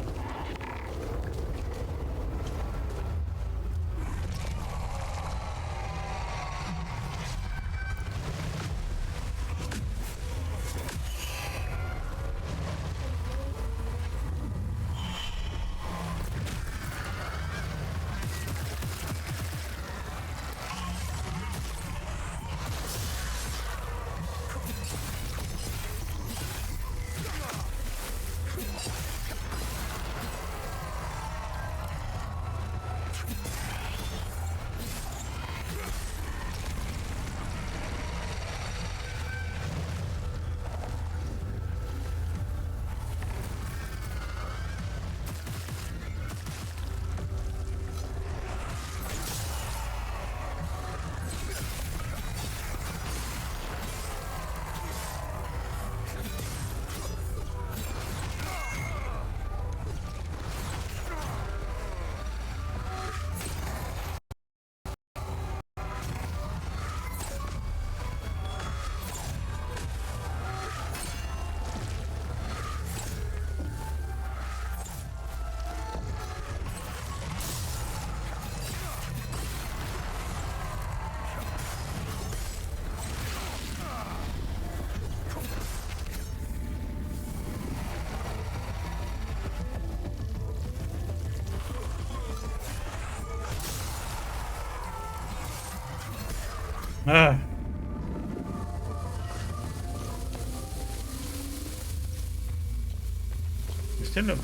A: Ah. Still up.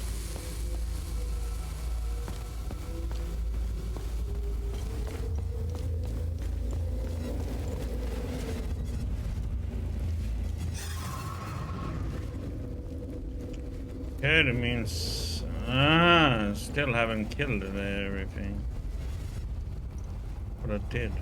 A: Okay, that means still haven't killed everything. But I did.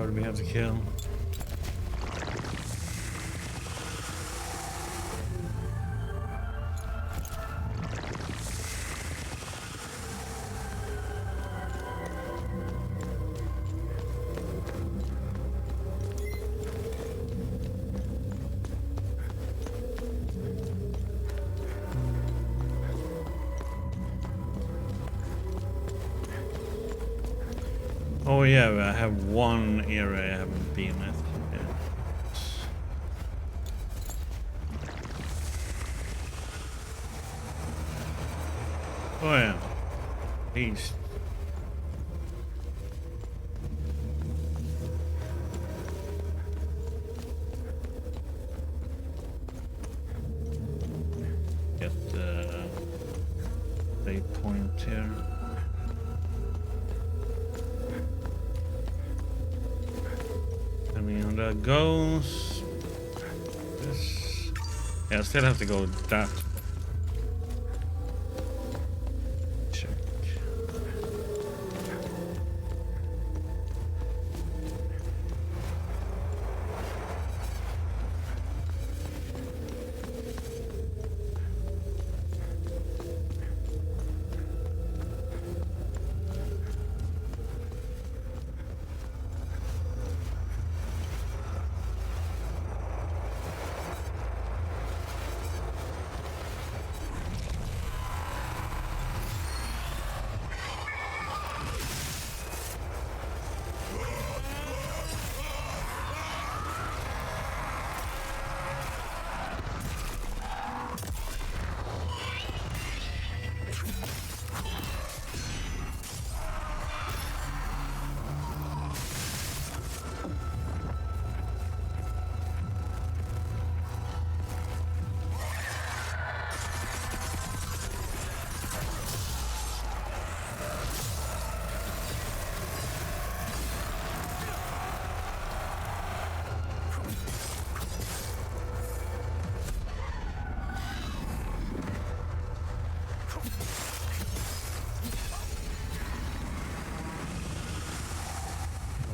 A: Power do we have to kill? Oh yeah, I have one area I haven't been at yet. Oh yeah, east. Get the save point here. That goes. This. Yeah, I still have to go that. Check.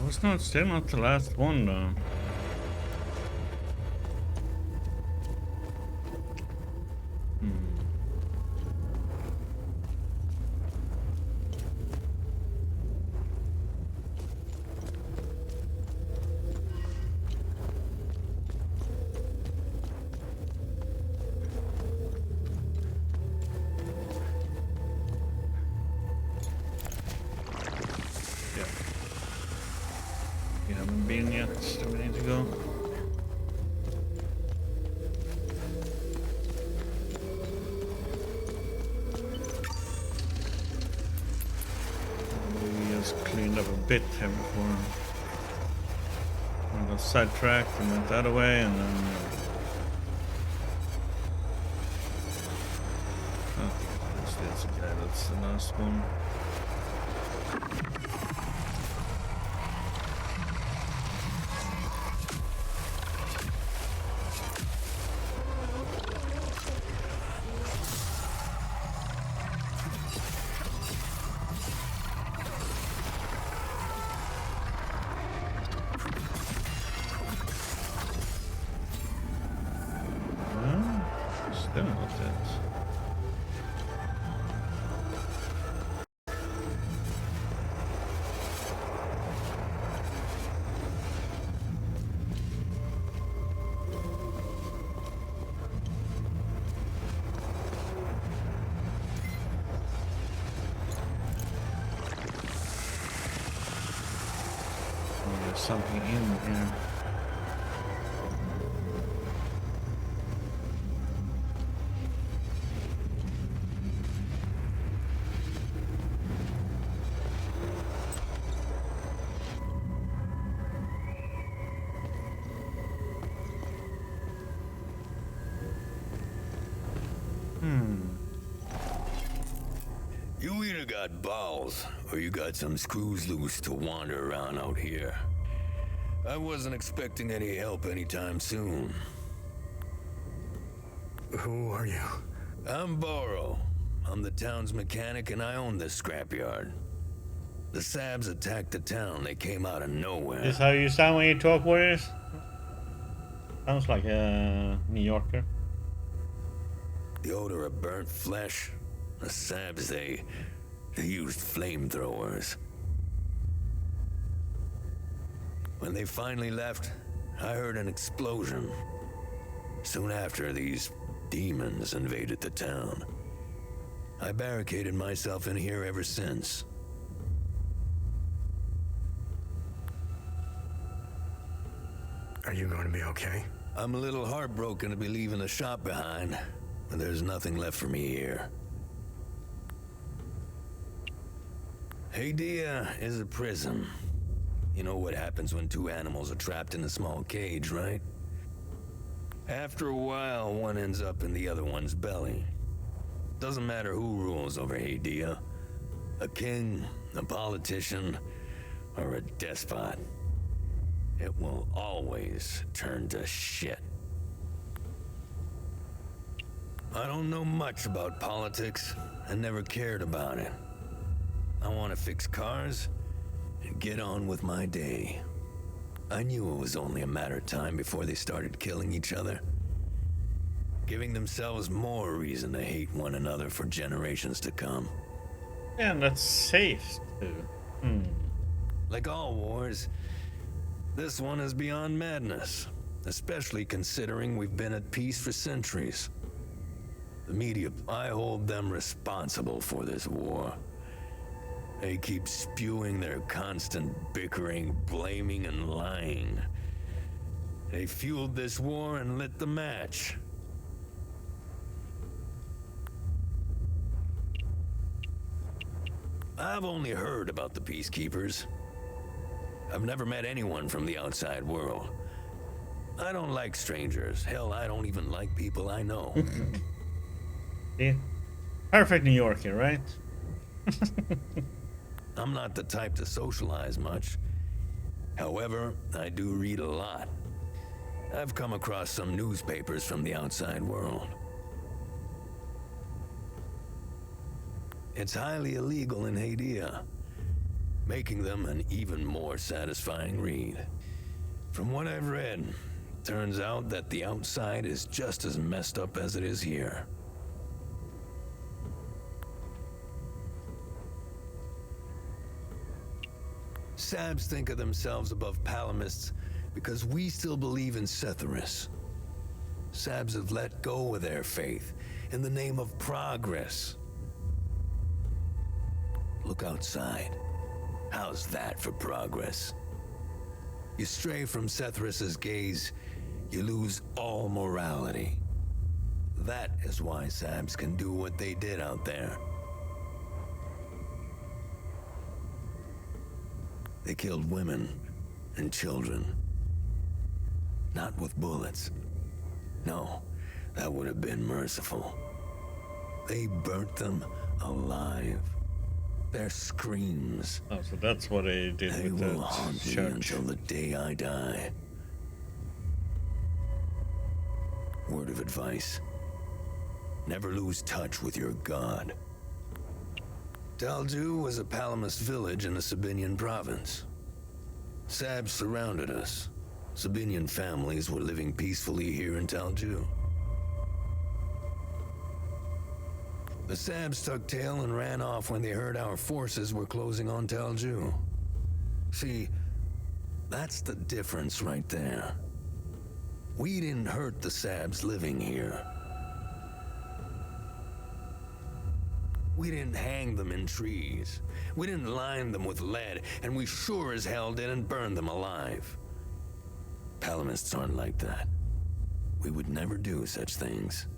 A: It's not still not the last one though. Been yet, still we need to go. We just cleaned up a bit here before we got sidetracked and went that way, and then that's okay, that's the last one. Something in here.
M: You either got balls, or you got some screws loose to wander around out here. I wasn't expecting any help anytime soon.
E: Who are you?
M: I'm Borrow. I'm the town's mechanic and I own this scrapyard. The Sabs attacked the town. They came out of nowhere.
A: Is how you sound when you talk, Warriors? Sounds like a New Yorker.
M: The odor of burnt flesh. The Sabs, they used flamethrowers. When they finally left, I heard an explosion. Soon after, these demons invaded the town. I barricaded myself in here ever since.
E: Are you going to be okay?
M: I'm a little heartbroken to be leaving the shop behind, but there's nothing left for me here. Hadia is a prison. You know what happens when two animals are trapped in a small cage, right? After a while, one ends up in the other one's belly. Doesn't matter who rules over Hadia. A king, a politician, or a despot. It will always turn to shit. I don't know much about politics and never cared about it. I want to fix cars and get on with my day. I knew it was only a matter of time before they started killing each other, giving themselves more reason to hate one another for generations to come.
A: Yeah, and that's safe too.
M: Like all wars, this one is beyond madness, especially considering we've been at peace for centuries. The media, I hold them responsible for this war. They keep spewing their constant bickering, blaming, and lying. They fueled this war and lit the match. I've only heard about the Peacekeepers. I've never met anyone from the outside world. I don't like strangers. Hell, I don't even like people I know.
A: Yeah. Perfect New Yorker, right?
M: I'm not the type to socialize much. However, I do read a lot. I've come across some newspapers from the outside world. It's highly illegal in Hadia, making them an even more satisfying read. From what I've read, turns out that the outside is just as messed up as it is here. Sabs think of themselves above Palamists because we still believe in Setharus. Sabs have let go of their faith in the name of progress. Look outside. How's that for progress? You stray from Setharus's gaze, you lose all morality. That is why Sabs can do what they did out there. They killed women and children. Not with bullets. No, that would have been merciful. They burnt them alive. Their screams.
A: Oh, so that's what they did
M: they
A: with
M: will
A: the
M: haunt me
A: church.
M: until the day I die. Word of advice. Never lose touch with your god. Talju was a Palamist village in the Sabinian province. Sabs surrounded us. Sabinian families were living peacefully here in Talju. The Sabs tucked tail and ran off when they heard our forces were closing on Talju. See, that's the difference right there. We didn't hurt the Sabs living here. We didn't hang them in trees. We didn't line them with lead, and we sure as hell didn't burn them alive. Palamists aren't like that. We would never do such things.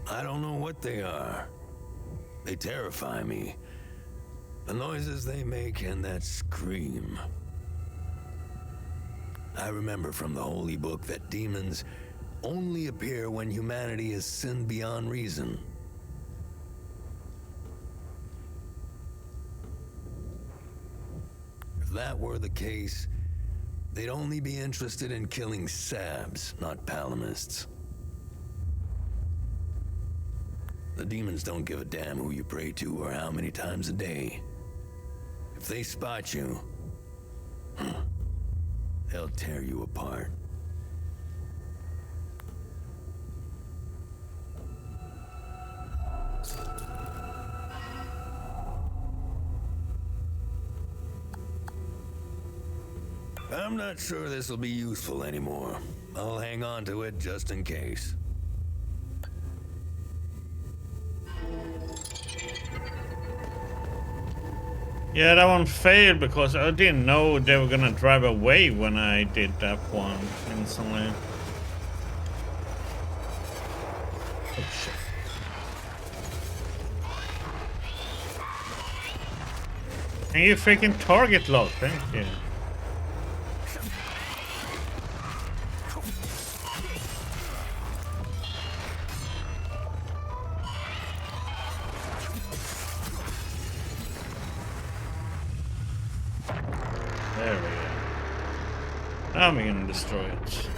M: I don't know what they are. They terrify me. The noises they make and that scream. I remember from the Holy Book that demons only appear when humanity has sinned beyond reason. If that were the case, they'd only be interested in killing Sabs, not Palamists. The demons don't give a damn who you pray to or how many times a day. If they spot you, they'll tear you apart. I'm not sure this will be useful anymore. I'll hang on to it just in case.
A: Yeah, that one failed because I didn't know they were gonna drive away when I did that one instantly. Oh shit. Can you freaking target lock? Thank you. There we go. Now we're gonna destroy it.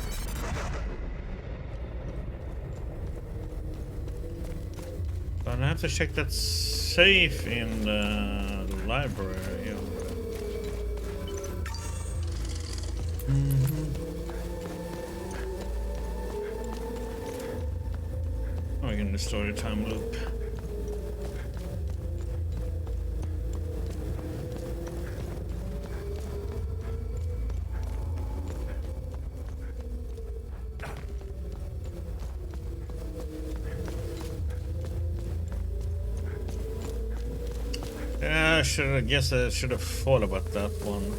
A: But I have to check that safe in the library. We're gonna destroy the time loop. Yeah, I guess I should have thought about that one.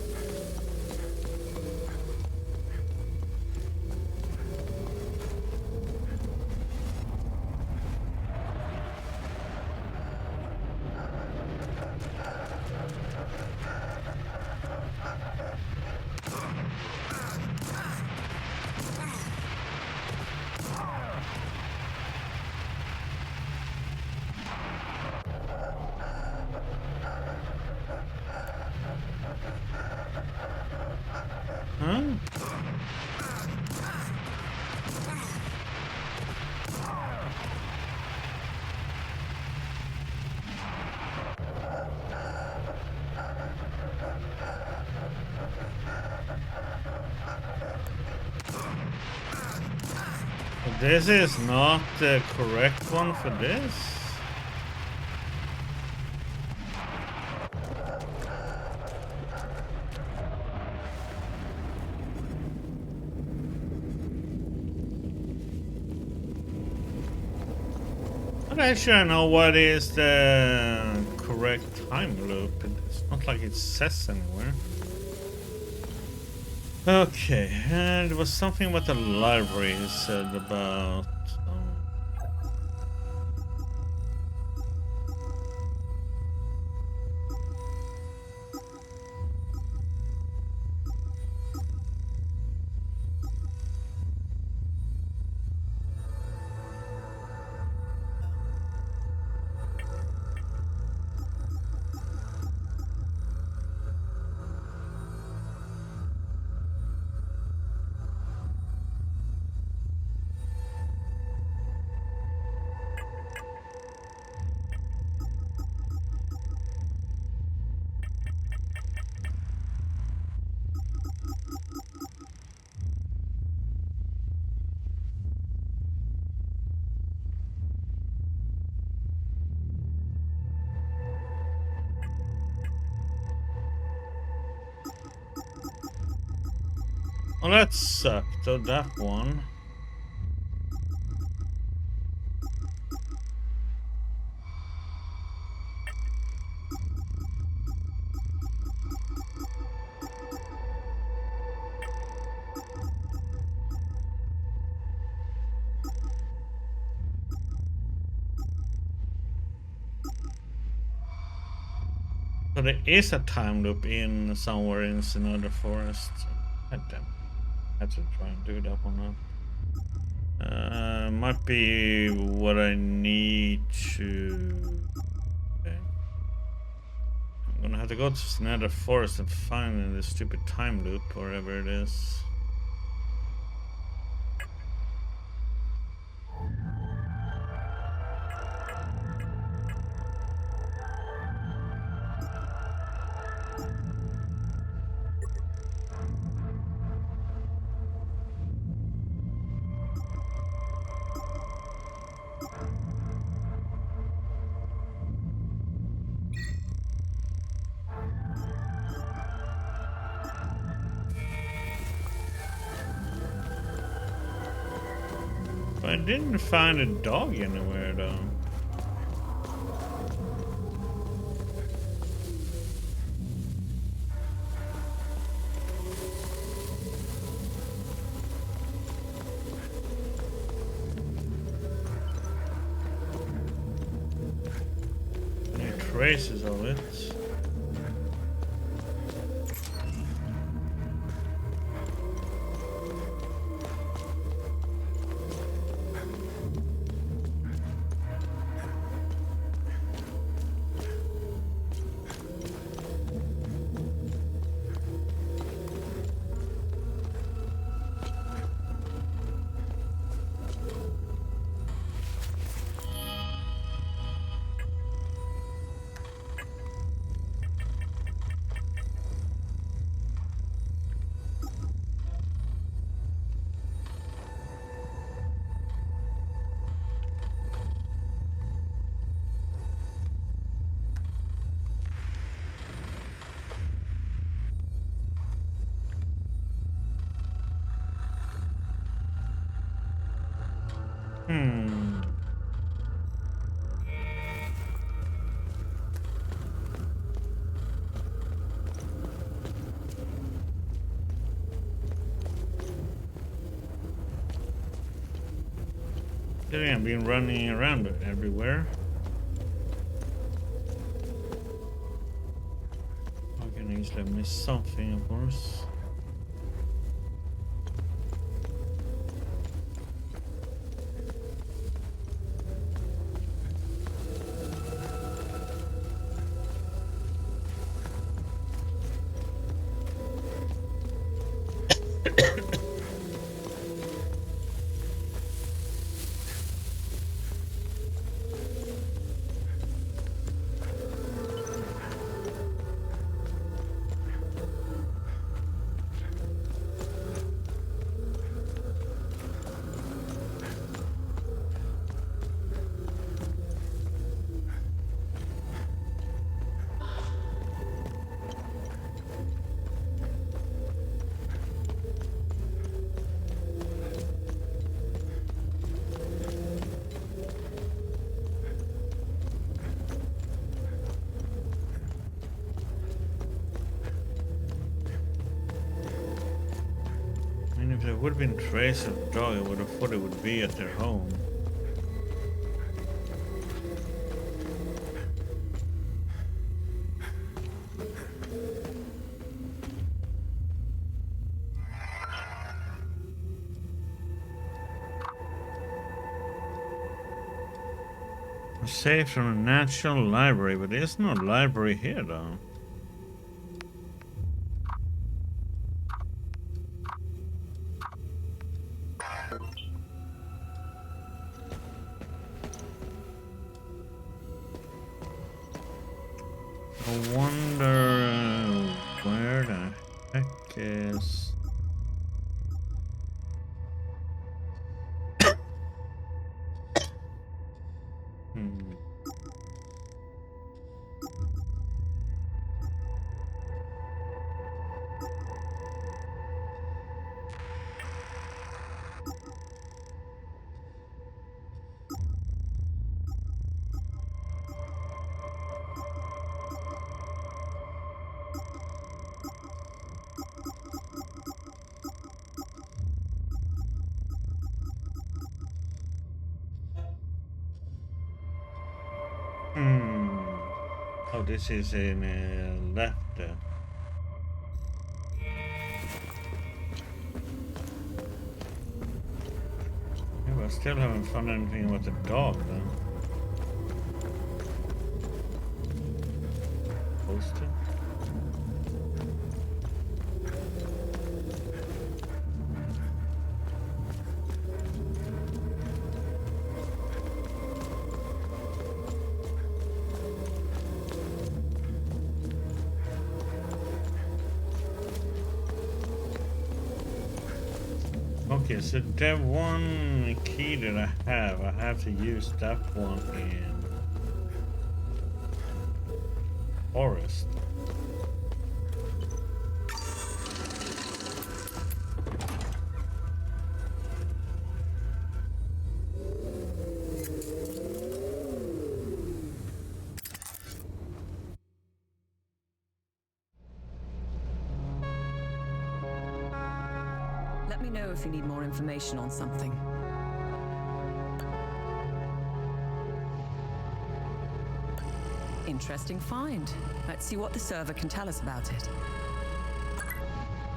A: Huh? This is not the correct one for this. But actually, I know what is the correct time loop. It's not like it says anywhere. Okay, and there was something about the library he said about. Well, that sucked, so that one. So there is a time loop in somewhere in another forest. God damn. I have to try and do that one now. Might be what I need to. Okay. I'm gonna have to go to another forest and find the stupid time loop, wherever it is. But I didn't find a dog anywhere though. Any traces of it? Yeah, I've been running around everywhere. I can easily miss something, of course. If there would have been trace of dog, I would have thought it would be at their home. Safe from the National Library, but there's no library here though. I wonder where the heck is... Oh, this is in left. Yeah, but I still haven't found anything about the dog though. Poster? Okay, so that one key that I have to use that one in forest.
H: Let me know if you need more information on something. Interesting find. Let's see what the server can tell us about it.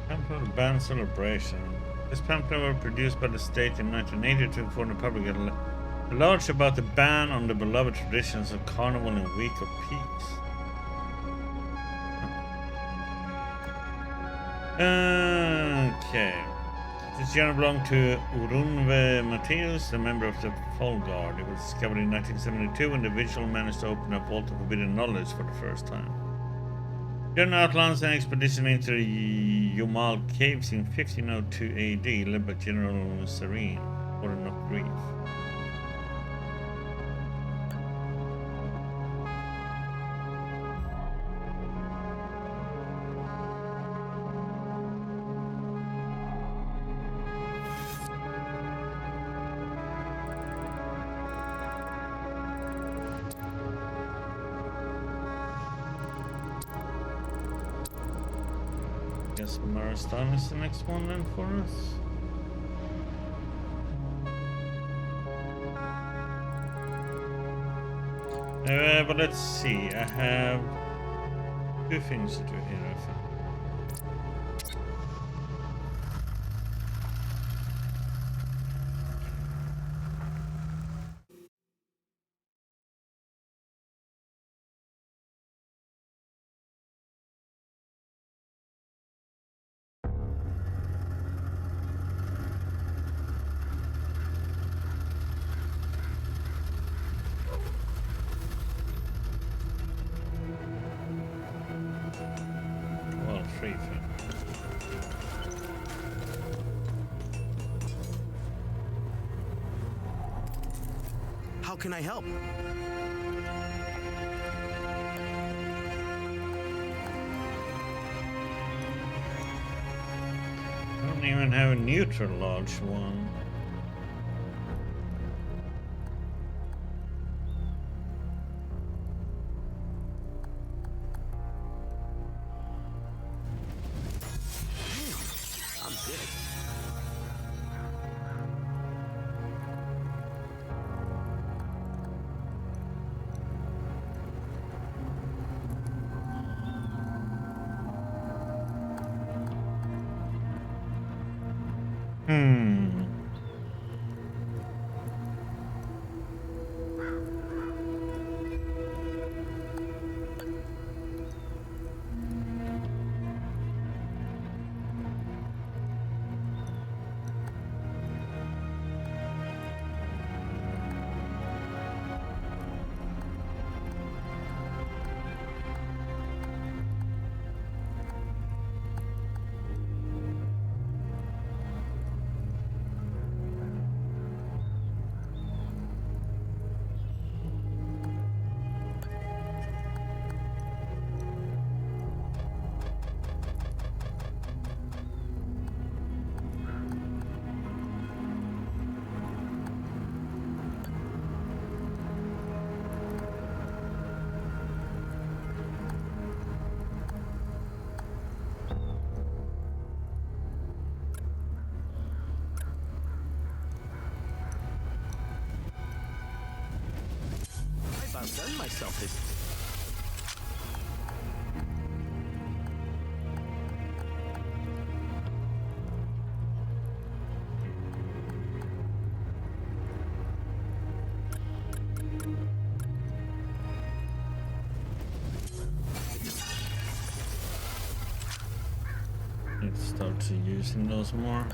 A: Pamphlet Ban Celebration. This pamphlet was produced by the state in 1980 to inform the public at large about the ban on the beloved traditions of Carnival and Week of Peace. Okay. This journal belonged to Urunve Matthews, a member of the Fall Guard. It was discovered in 1972 when the Vigil managed to open a vault of forbidden knowledge for the first time. The journal outlines an expedition into the Yomal Caves in 1502 AD, led by General Serene, Warden of Grief. Guess Maristan is the next one then for us. But let's see. I have two things to do here, I think. Well, three things.
G: How can I help?
A: I don't even have a neutral large one.
C: I'm good. I've done myself this.
A: Let's start to using those more.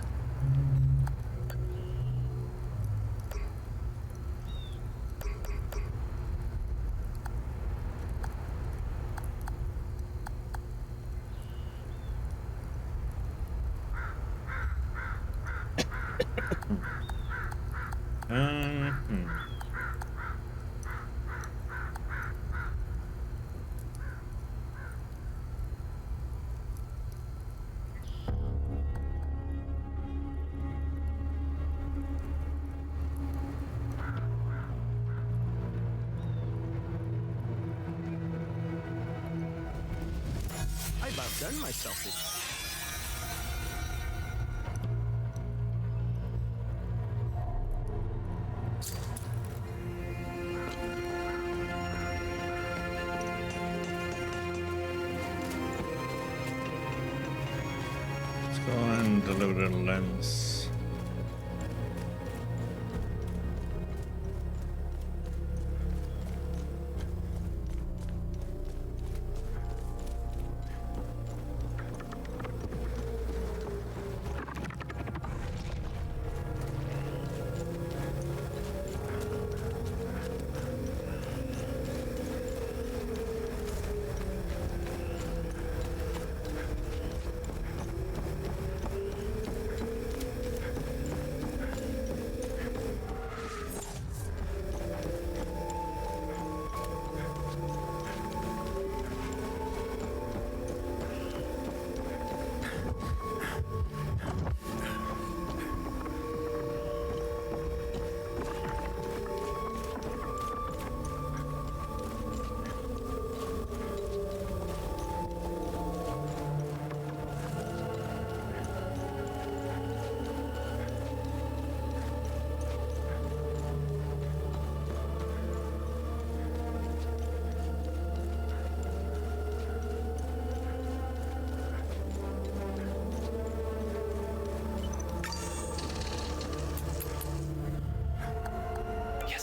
C: I've outdone myself this.
A: Go and deliver the lens.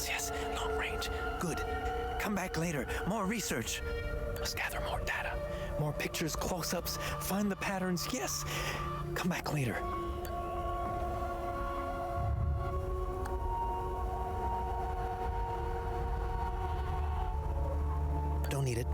D: Yes, long range. Good. Come back later. More research. Must gather more data. More pictures, close-ups. Find the patterns. Yes. Come back later. Don't need it.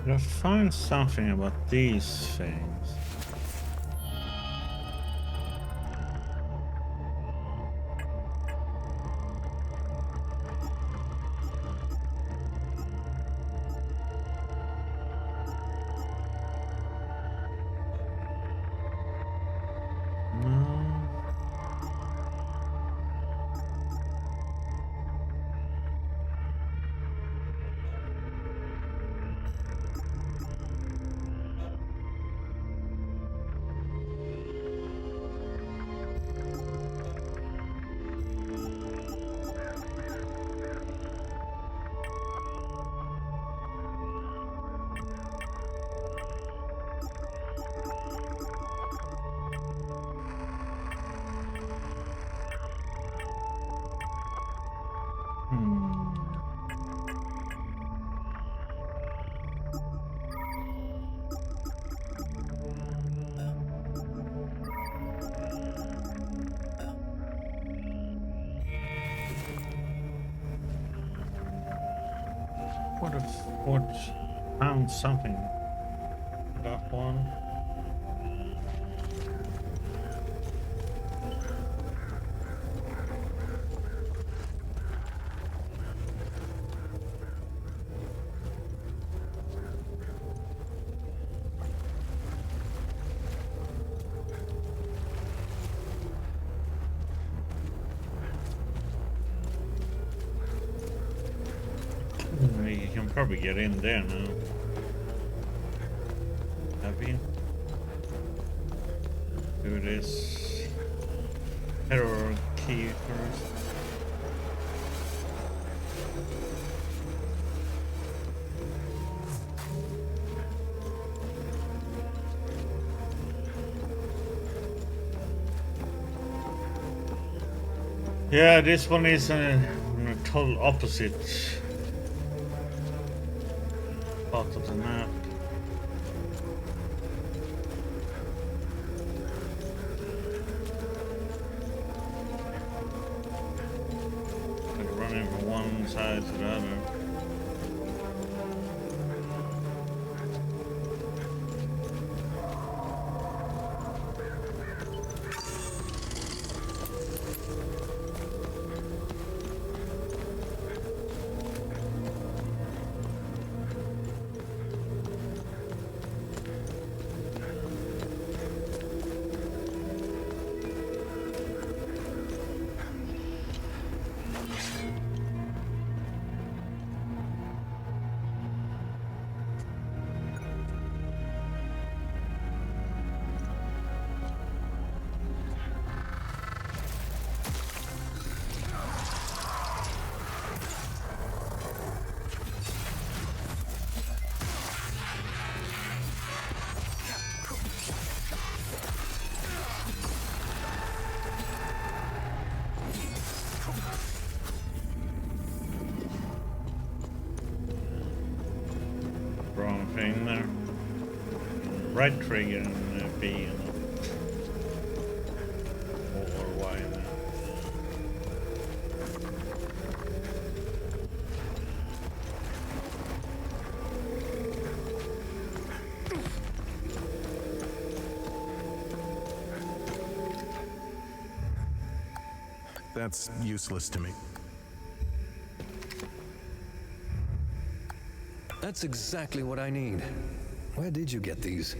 A: I find something about these things. What if Ford found something? That one. You can probably get in there now. Have you? Do this terror key first. Yeah, this one is on a total opposite part of the map. Like running from one side to the other. right trigger and B, you know. Or Y.
E: That's useless to me.
M: That's exactly what I need. Where did you get these?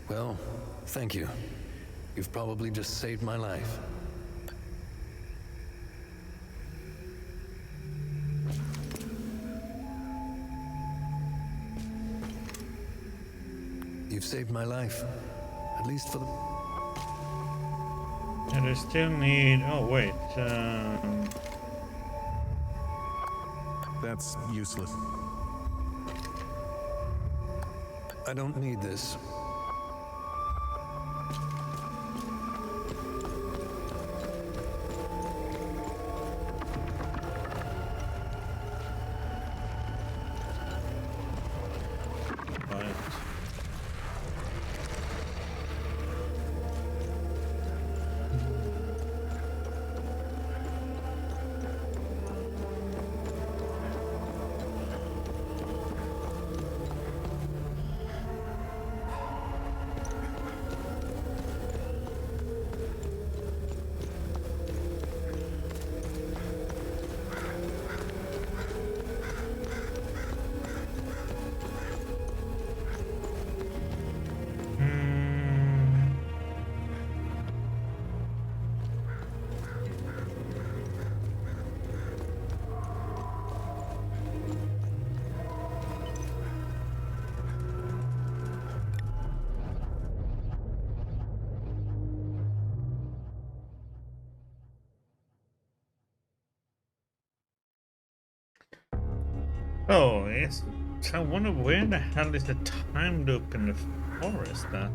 M: Well, thank you. You've probably just saved my life. You've saved my life. At least for the...
A: And I still need... Oh, wait.
E: That's useless.
M: I don't need this.
A: Oh, yes. So I wonder where the hell is the time loop in the forest that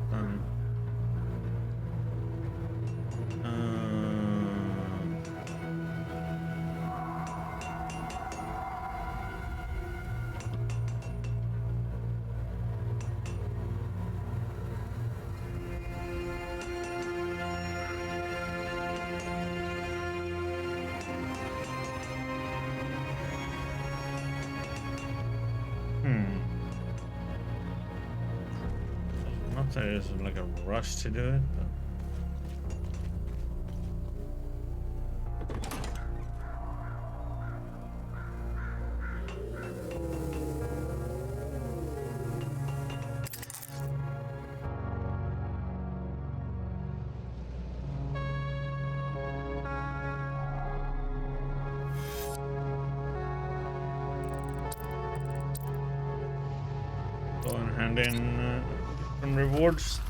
A: not that there's like a rush to do it, but go and hand in some rewards.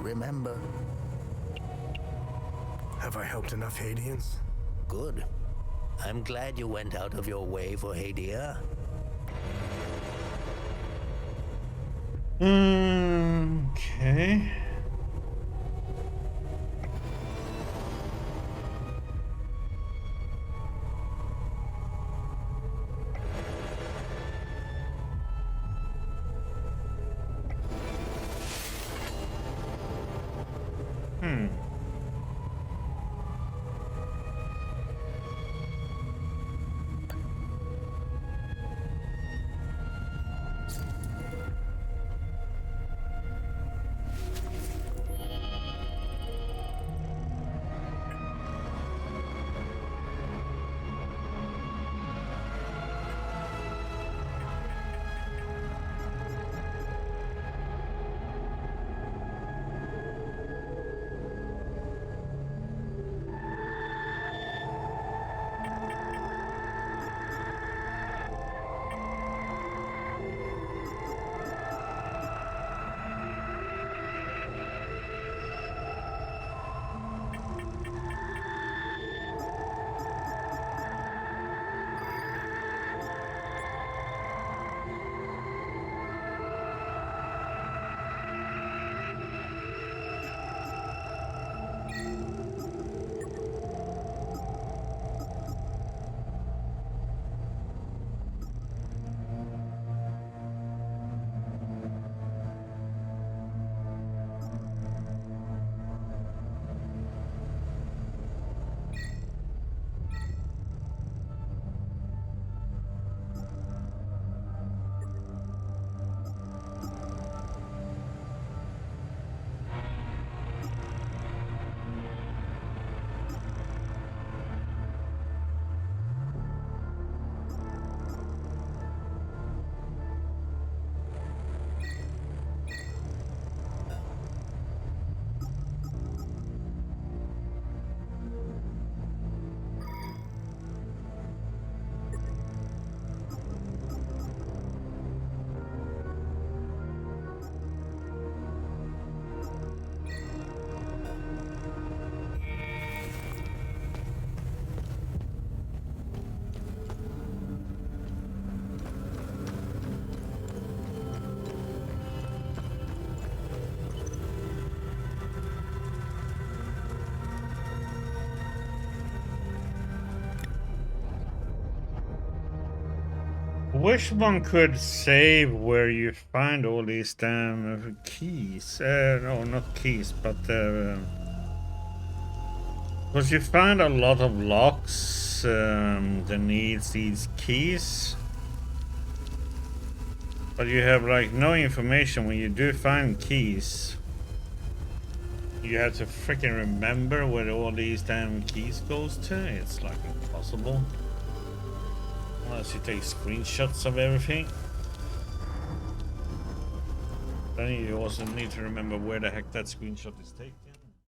N: Remember?
E: Have I helped enough Hadeans?
N: Good. I'm glad you went out of your way for Hadia.
A: Okay. wish one could save where you find all these damn keys. No, not keys, but because you find a lot of locks that needs these keys, but you have like no information when you do find keys. You have to freaking remember where all these damn keys goes to. It's like impossible. Unless you take screenshots of everything. Then you also need to remember where the heck that screenshot is taken.